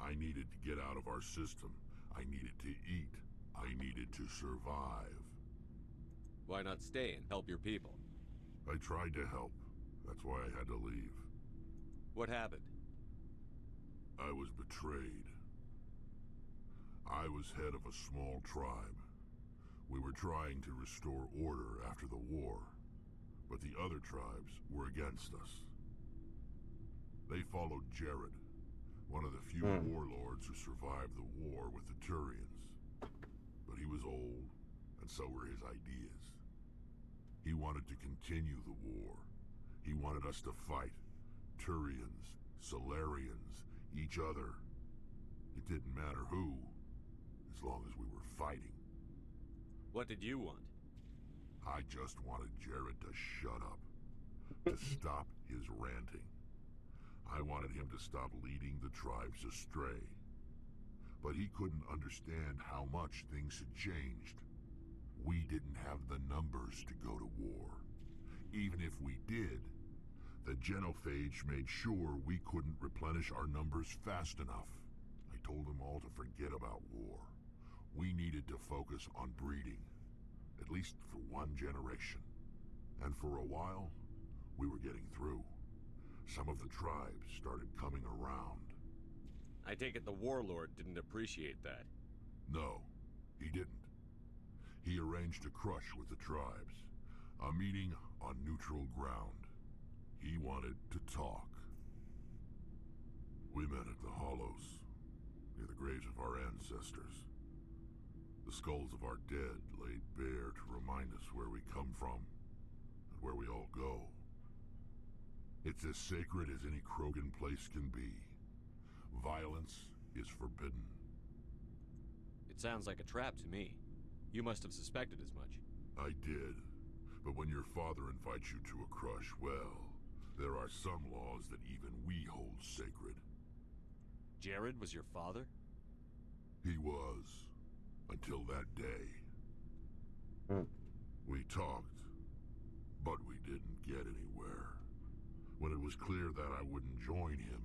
I needed to get out of our system. I needed to eat. I needed to survive. Why not stay and help your people? I tried to help. That's why I had to leave. What happened? I was betrayed. I was head of a small tribe. We were trying to restore order after the war, but the other tribes were against us. They followed Jared, one of the few warlords who survived the war with the Turians. But he was old, and so were his ideas. He wanted to continue the war. He wanted us to fight. Turians, Solarians, each other. It didn't matter who, as long as we were fighting. What did you want? I just wanted Jared to shut up, to stop his ranting. I wanted him to stop leading the tribes astray. But he couldn't understand how much things had changed. We didn't have the numbers to go to war. Even if we did, the genophage made sure we couldn't replenish our numbers fast enough. I told them all to forget about war. We needed to focus on breeding, at least for one generation. And for a while, we were getting through. Some of the tribes started coming around. I take it the warlord didn't appreciate that. No, he didn't. He arranged a crush with the tribes, a meeting on neutral ground. He wanted to talk. We met at the Hollows, near the graves of our ancestors. The skulls of our dead laid bare to remind us where we come from, and where we all go. It's as sacred as any Krogan place can be. Violence is forbidden. It sounds like a trap to me. You must have suspected as much. I did. But when your father invites you to a crush, well, there are some laws that even we hold sacred. Jared was your father? He was. Until that day. We talked, but we didn't get anywhere. When it was clear that I wouldn't join him,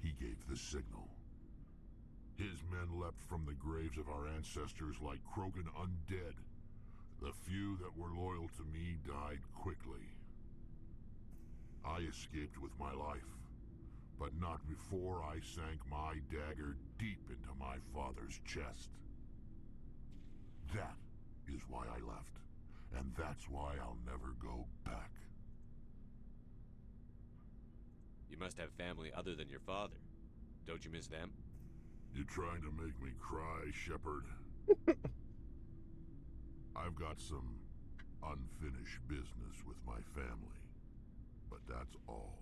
he gave the signal. His men leapt from the graves of our ancestors like Krogan undead. The few that were loyal to me died quickly. I escaped with my life, but not before I sank my dagger deep into my father's chest. That is why I left, and that's why I'll never go back. You must have family other than your father. Don't you miss them? You trying to make me cry, Shepard? I've got some unfinished business with my family, but that's all.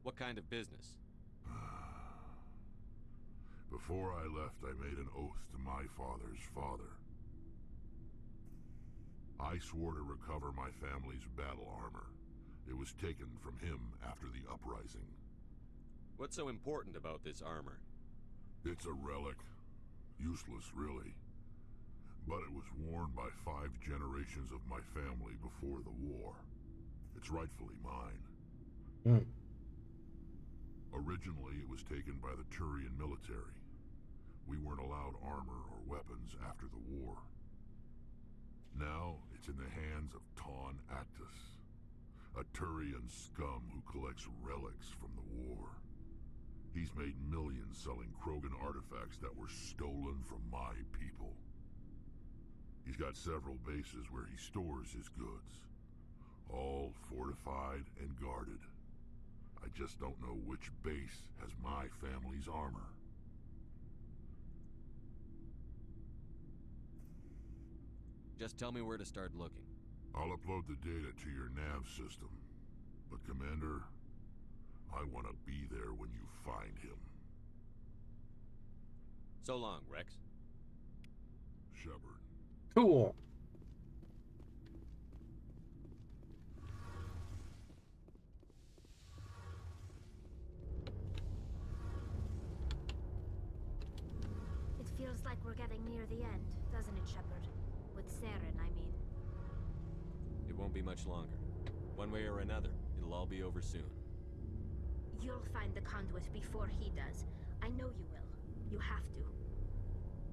What kind of business? Before I left, I made an oath to my father's father. I swore to recover my family's battle armor. It was taken from him after the uprising. What's so important about this armor? It's a relic. Useless, really. But it was worn by 5 generations of my family before the war. It's rightfully mine. Originally, it was taken by the Turian military. We weren't allowed armor or weapons after the war. Now, it's in the hands of Taun Actus, a Turian scum who collects relics from the war. He's made millions selling Krogan artifacts that were stolen from my people. He's got several bases where he stores his goods, all fortified and guarded. I just don't know which base has my family's armor. Just tell me where to start looking. I'll upload the data to your nav system. But Commander, I want to be there when you find him. So long, Rex. Shepard. Cool. It feels like we're getting near the end, doesn't it, Shepard? With Saren, I mean. It won't be much longer. One way or another, it'll all be over soon. You'll find the conduit before he does. I know you will. You have to.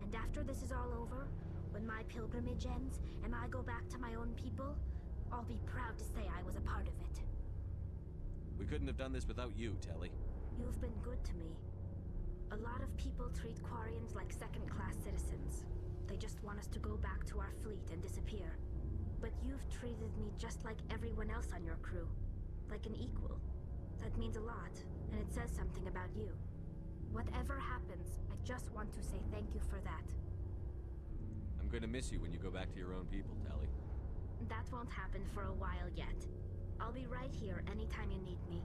And after this is all over, when my pilgrimage ends and I go back to my own people, I'll be proud to say I was a part of it. We couldn't have done this without you, Telly. You've been good to me. A lot of people treat Quarians like second-class citizens. They just want us to go back to our fleet and disappear. But you've treated me just like everyone else on your crew. Like an equal. That means a lot, and it says something about you. Whatever happens, I just want to say thank you for that. I'm gonna miss you when you go back to your own people, Tally. That won't happen for a while yet. I'll be right here anytime you need me.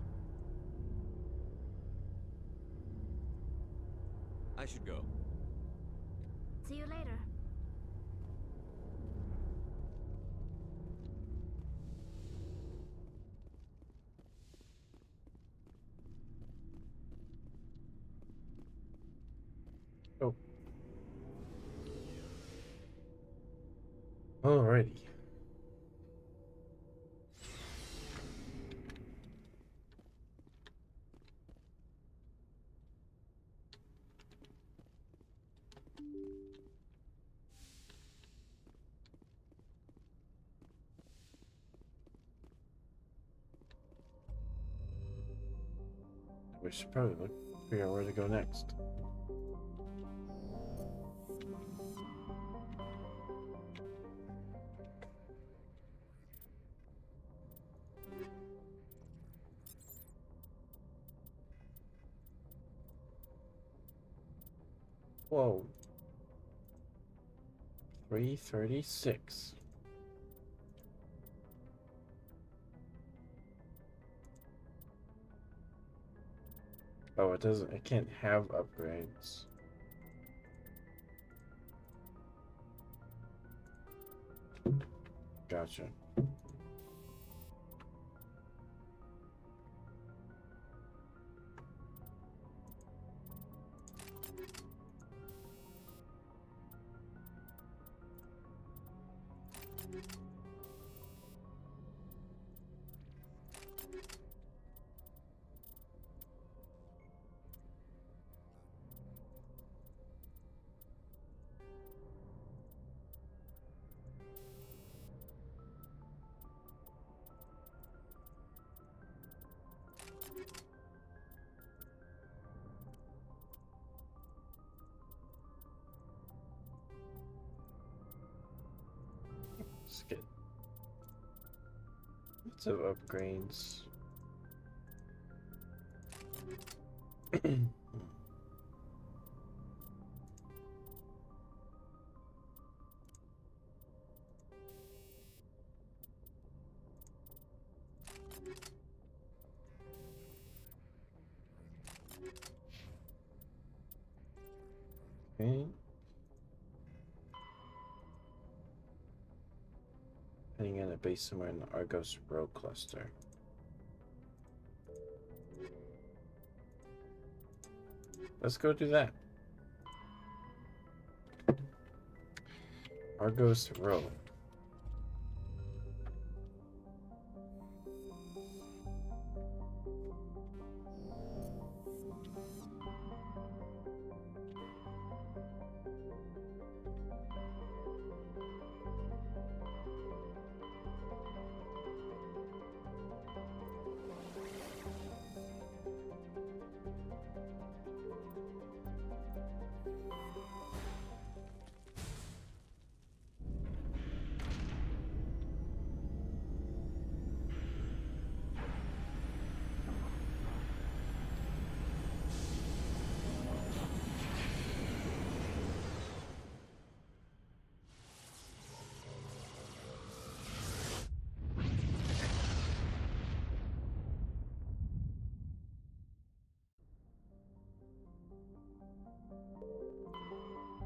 I should go. See you later. Oh. Alrighty. We should probably figure out where to go next. Whoa. 336. Oh, it can't have upgrades. Gotcha. Let's get lots of upgrades. Okay. Putting in a base somewhere in the Argos Row cluster. Let's go do that. Argos Row.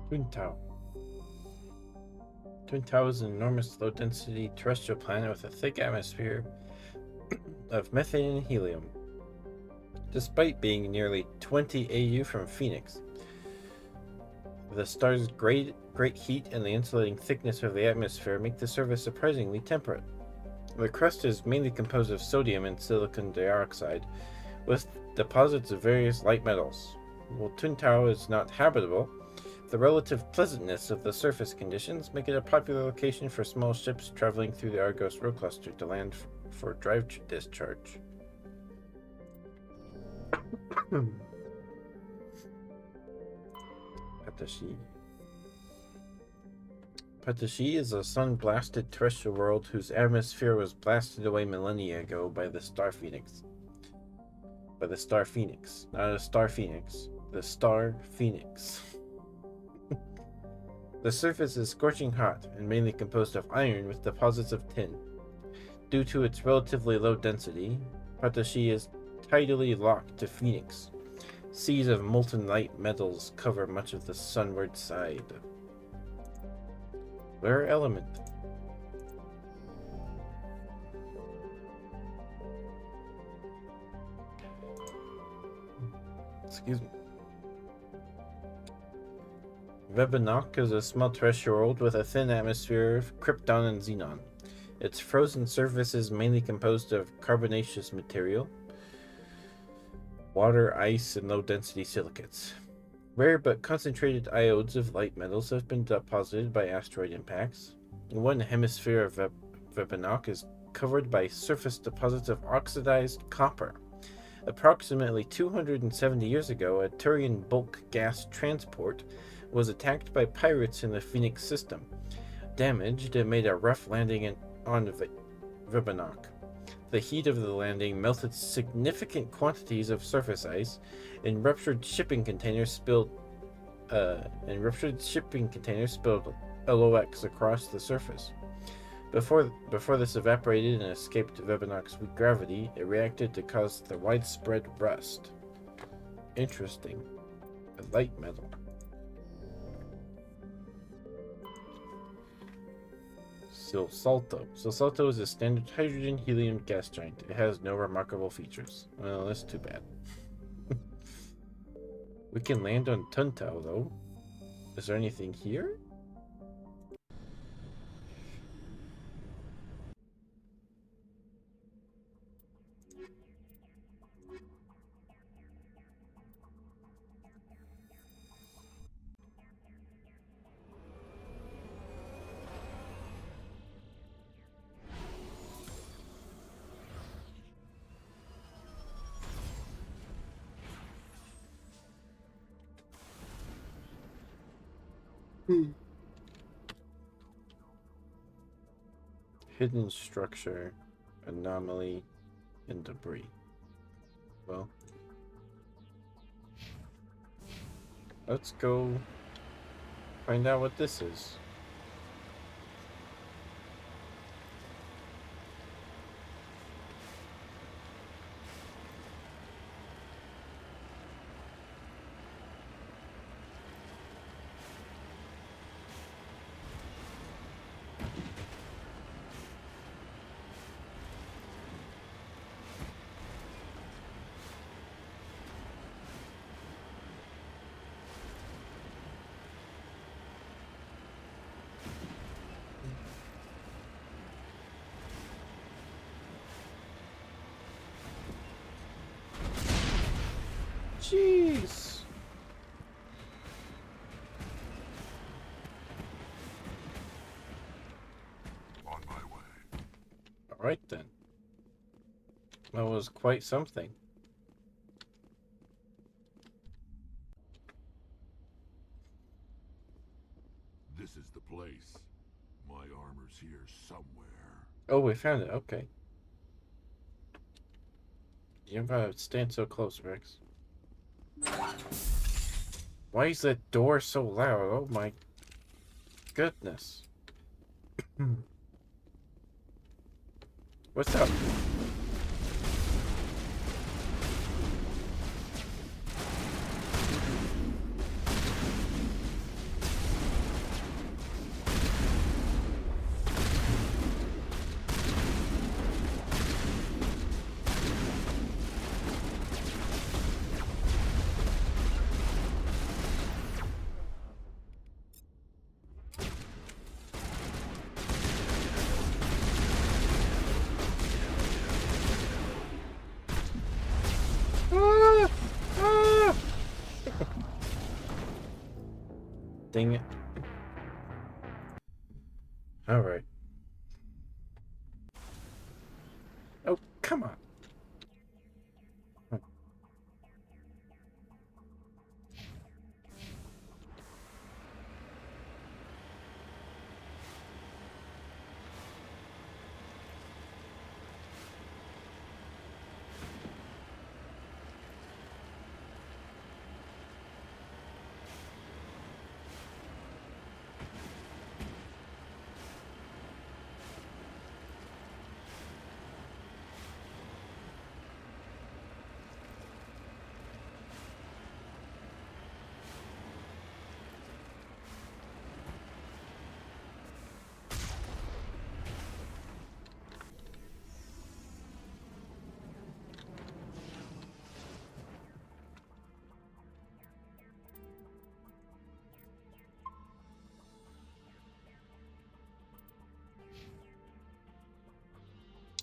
Twin Tau. Twin Tau is an enormous low-density terrestrial planet with a thick atmosphere of methane and helium. Despite being nearly 20 AU from Phoenix, the star's great heat and the insulating thickness of the atmosphere make the surface surprisingly temperate. The crust is mainly composed of sodium and silicon dioxide, with deposits of various light metals. While Twin Tau is not habitable, the relative pleasantness of the surface conditions make it a popular location for small ships traveling through the Argos Row cluster to land for drive discharge. Atashi. Patashi is a sun-blasted terrestrial world whose atmosphere was blasted away millennia ago by the Star Phoenix. Not a Star Phoenix. The Star Phoenix. The surface is scorching hot and mainly composed of iron with deposits of tin. Due to its relatively low density, Patashi is tidally locked to Phoenix. Seas of molten light metals cover much of the sunward side. Rare element. Excuse me. Vebanok is a small terrestrial world with a thin atmosphere of krypton and xenon. Its frozen surface is mainly composed of carbonaceous material, water, ice, and low-density silicates. Rare but concentrated iodes of light metals have been deposited by asteroid impacts. One hemisphere of Vebanok is covered by surface deposits of oxidized copper. Approximately 270 years ago, a Turian bulk gas transport was attacked by pirates in the Phoenix system. Damaged, it made a rough landing on Vebanok. The heat of the landing melted significant quantities of surface ice, and ruptured shipping containers spilled LOX across the surface. Before this evaporated and escaped Vebanok's weak gravity, it reacted to cause the widespread rust. Interesting. A light metal. Silsalto. Silsalto is a standard hydrogen-helium gas giant. It has no remarkable features. Well, that's too bad. We can land on Tuntao, though. Is there anything here? Hidden structure, anomaly, and debris. Well, let's go find out what this is. Jeez. On my way. All right then. That was quite something. This is the place. My armor's here somewhere. Oh, we found it. Okay. You gotta stand so close, Rex. Why is that door so loud? Oh my goodness. What's up? Dang it. All right. Oh, come on.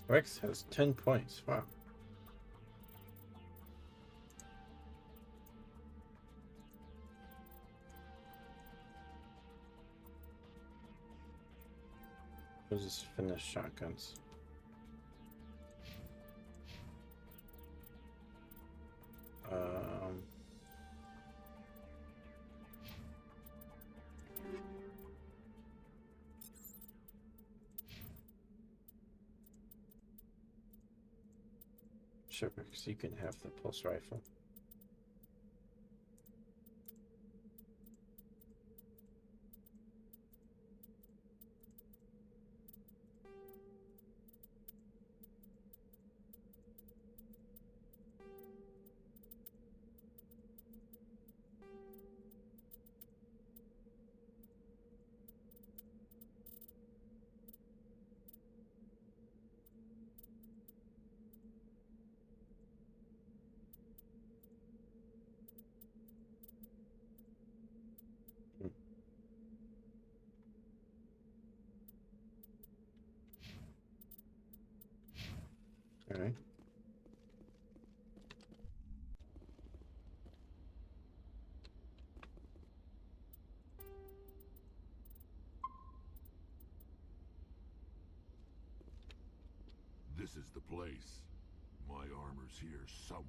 Rex has 10 points. Wow. We'll just finish shotguns. Sure, because you can have the pulse rifle. All right. This is the place. My armor's here somewhere.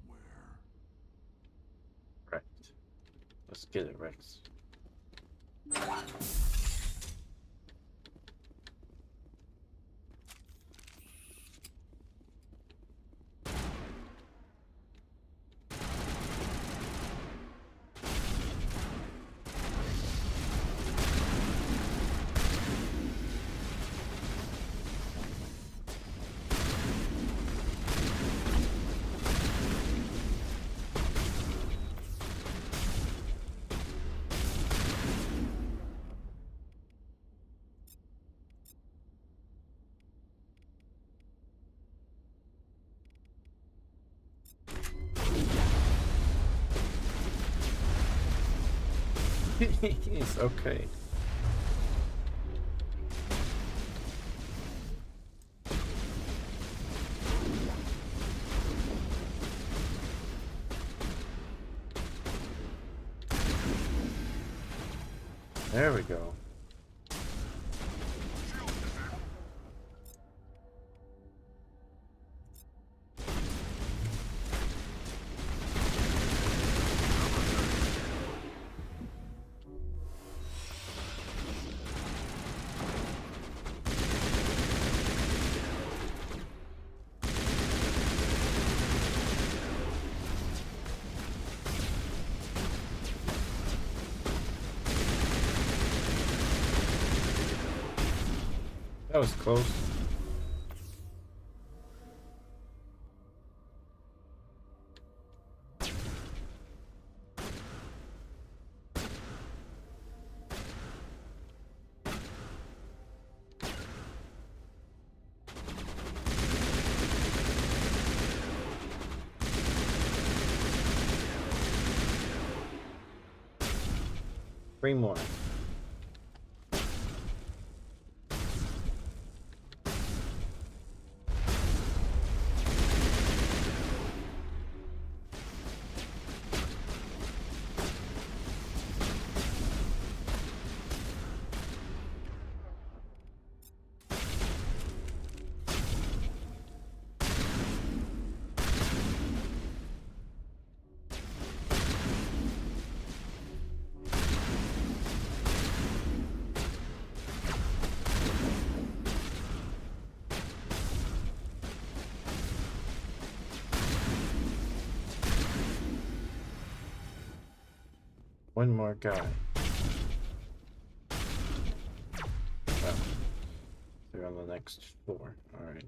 Right. Let's get it, Rex. He's okay. There we go. That was close. Three more. One more guy. Oh, they're on the next floor. All right.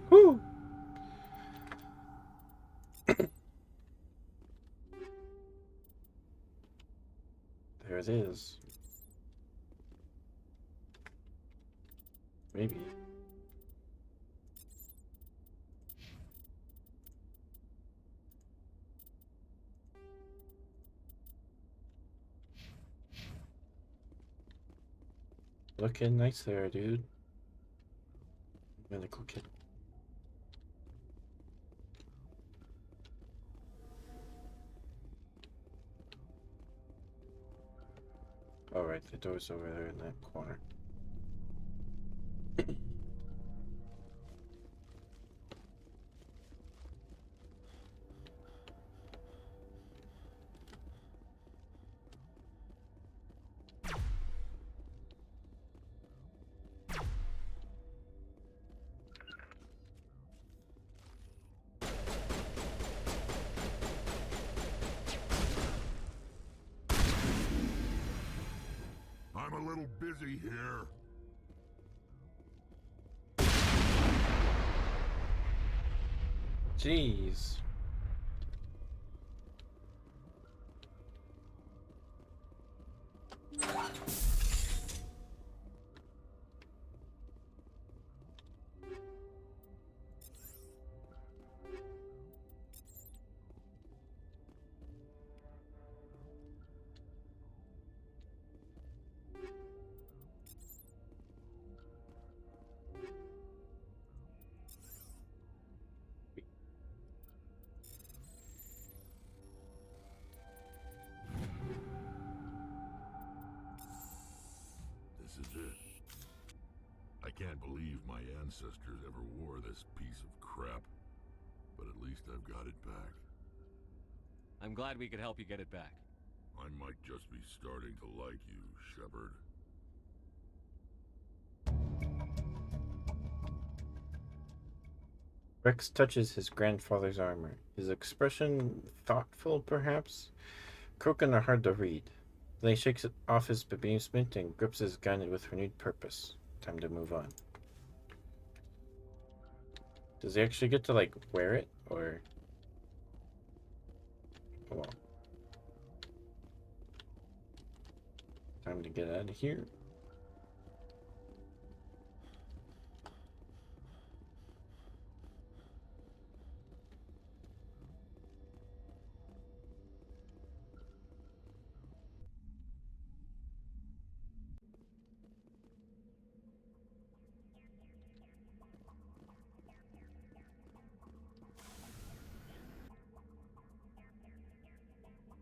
Whew. There it is. Maybe. Looking nice there, dude. Medical kit. Alright, the door's over there in that corner. I'm a little busy here. Jeez. This is it. I can't believe my ancestors ever wore this piece of crap. But at least I've got it back. I'm glad we could help you get it back. I might just be starting to like you, Shepard. Rex touches his grandfather's armor. His expression thoughtful, perhaps? Croaking are hard to read. Then he shakes it off his bemusement and grips his gun with renewed purpose. Time to move on. Does he actually get to, like, wear it? Or... oh, well. Time to get out of here.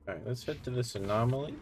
Alright, let's head to this anomaly.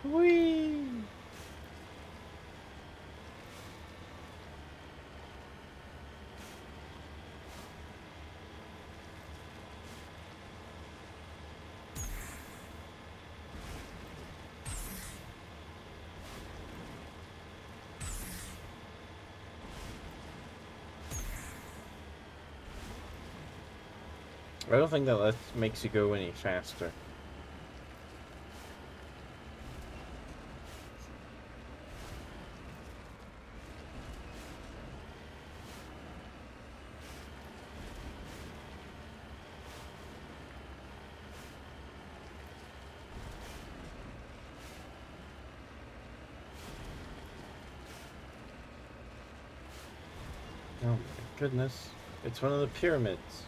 Whee! I don't think that makes you go any faster. Oh my goodness. It's one of the pyramids.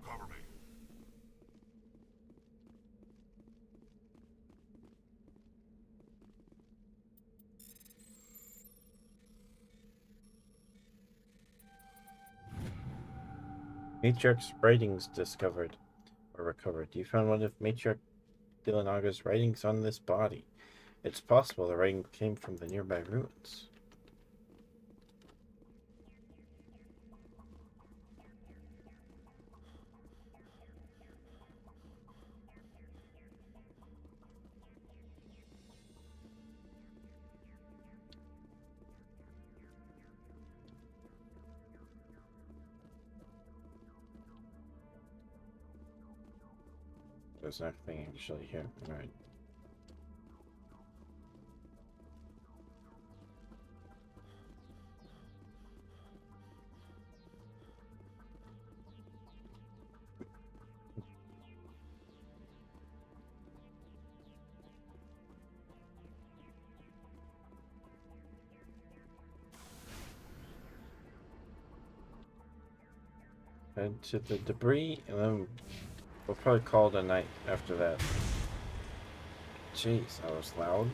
Cover me. Matriarch's writings discovered or recovered. You found one of Matriarch Dilanaga's writings on this body. It's possible the writing came from the nearby ruins. There's nothing actually here. Alright. Head to the debris, and then we'll probably call it a night after that. Jeez, that was loud.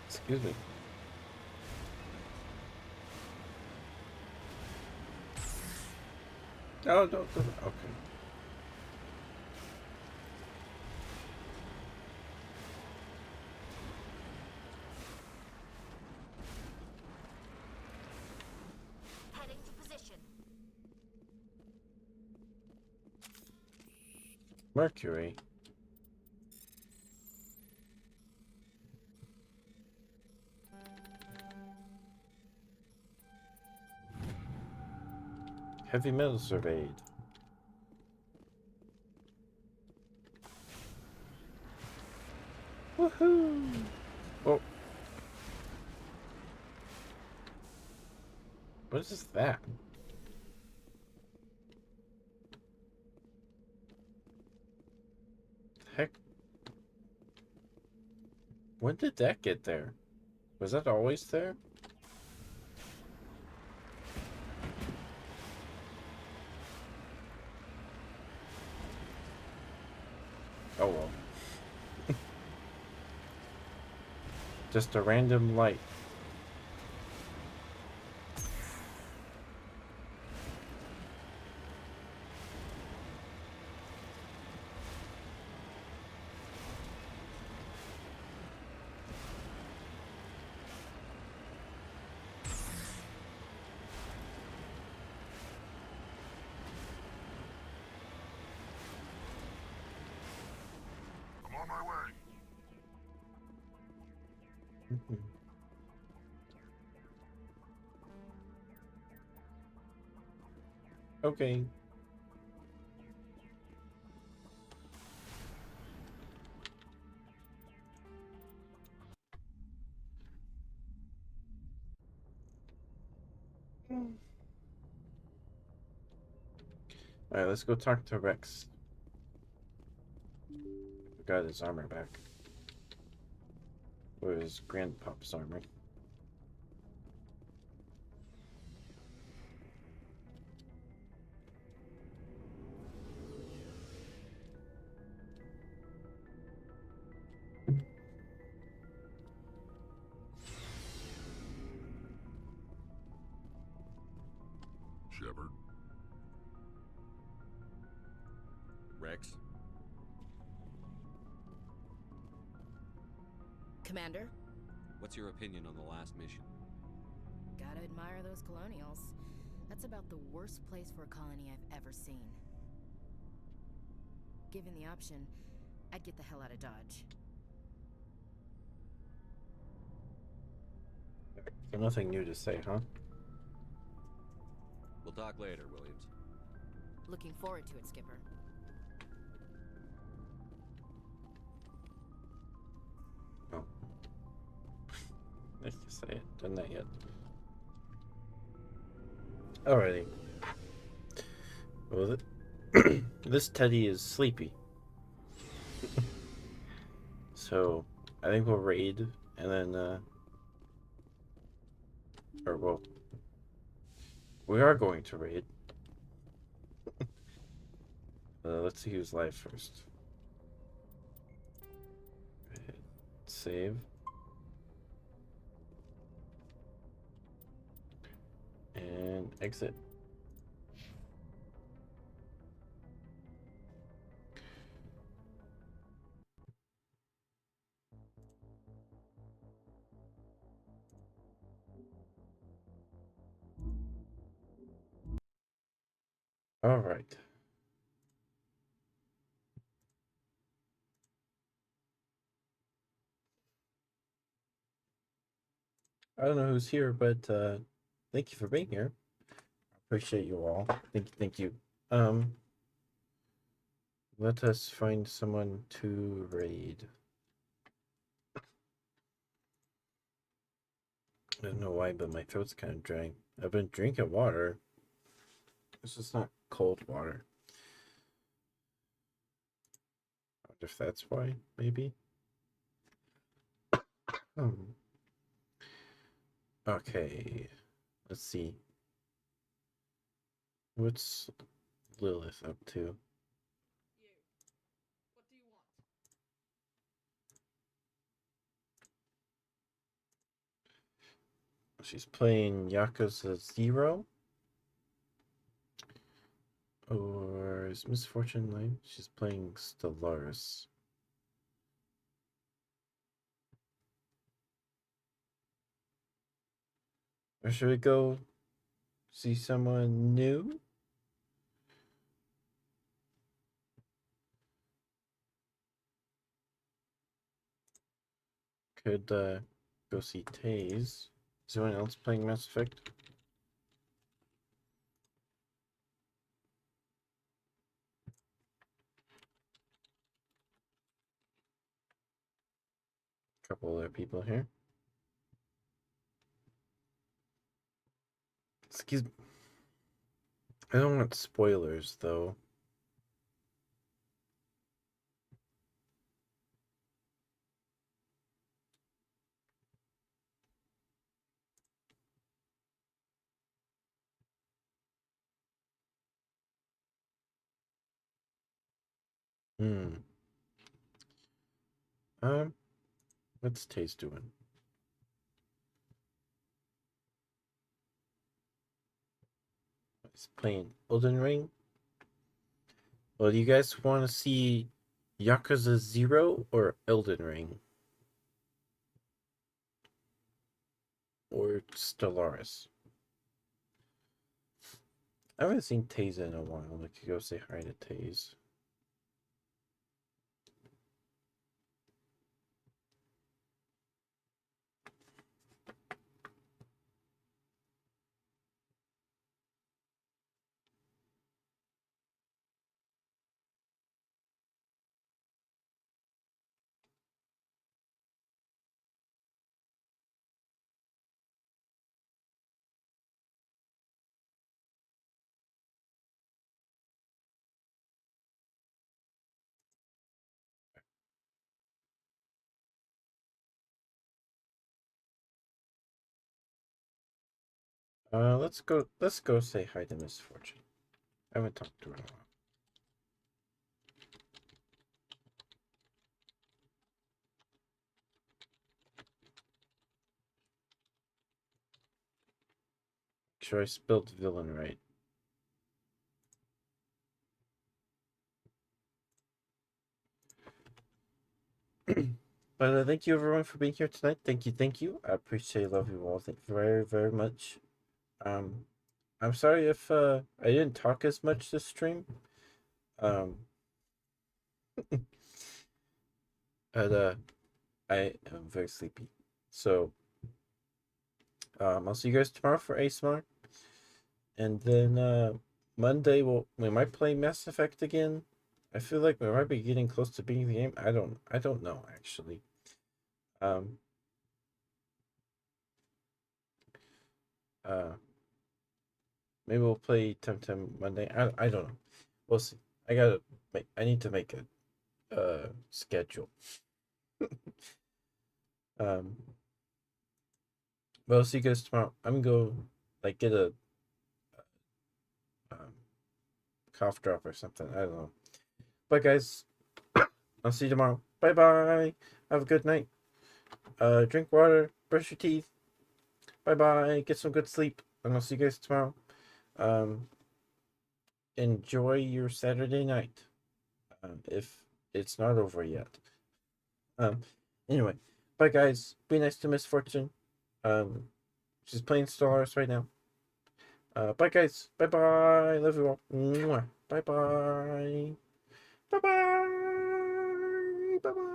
Excuse me. Oh, don't. Okay. Heading to position. Mercury. Heavy metal surveyed. Woohoo! Oh. What is that? Heck. When did that get there? Was that always there? Oh well. Just a random light. I'm on my way. Okay. Alright, let's go talk to Rex. Got his armor back. Or his grandpop's armor. Shepard. Rex? Commander? What's your opinion on the last mission? Gotta admire those colonials. That's about the worst place for a colony I've ever seen. Given the option, I'd get the hell out of Dodge. So nothing new to say, huh? We'll talk later, Williams. Looking forward to it, Skipper. Oh. Nice to say it. Done that yet. Alrighty. Well, this Teddy is sleepy. So, I think we'll raid, and then, or, well, we are going to raid. Let's see who's live first. Hit save. And exit. All right. I don't know who's here, but thank you for being here. Appreciate you all. Thank you. Let us find someone to raid. I don't know why, but my throat's kind of dry. I've been drinking water. This is not cold water. I wonder if that's why, maybe. Okay. Let's see. What's Lilith up to? She's playing Yakuza 0. Or is Misfortune Life? She's playing Stellaris. Or should we go see someone new? Could go see Taze. Is anyone else playing Mass Effect? A couple other people here. Excuse me. I don't want spoilers, though. What's Taze doing? He's playing Elden Ring. Well, do you guys want to see Yakuza 0 or Elden Ring? Or Stellaris? I haven't seen Taze in a while. I could go say hi to Taze. Let's go say hi to Misfortune. I haven't talked to her in a while. Make sure I spelled villain right. But thank you everyone for being here tonight. Thank you. I appreciate, love you all. Thank you very, very much. I'm sorry if I didn't talk as much this stream. But I am very sleepy. So I'll see you guys tomorrow for ASMR. And then Monday we might play Mass Effect again. I feel like we might be getting close to beating the game. I don't know actually. Maybe we'll play Temtem Monday. I don't know. We'll see. I need to make a schedule. But I'll see you guys tomorrow. I'm gonna go get a cough drop or something. I don't know. But guys, I'll see you tomorrow. Bye bye. Have a good night. Drink water. Brush your teeth. Bye bye. Get some good sleep. And I'll see you guys tomorrow. Enjoy your Saturday night. If it's not over yet. Anyway, bye guys. Be nice to Misfortune. She's playing Stellaris right now. Bye, guys. Bye bye. Love you all. Bye bye. Bye bye. Bye bye.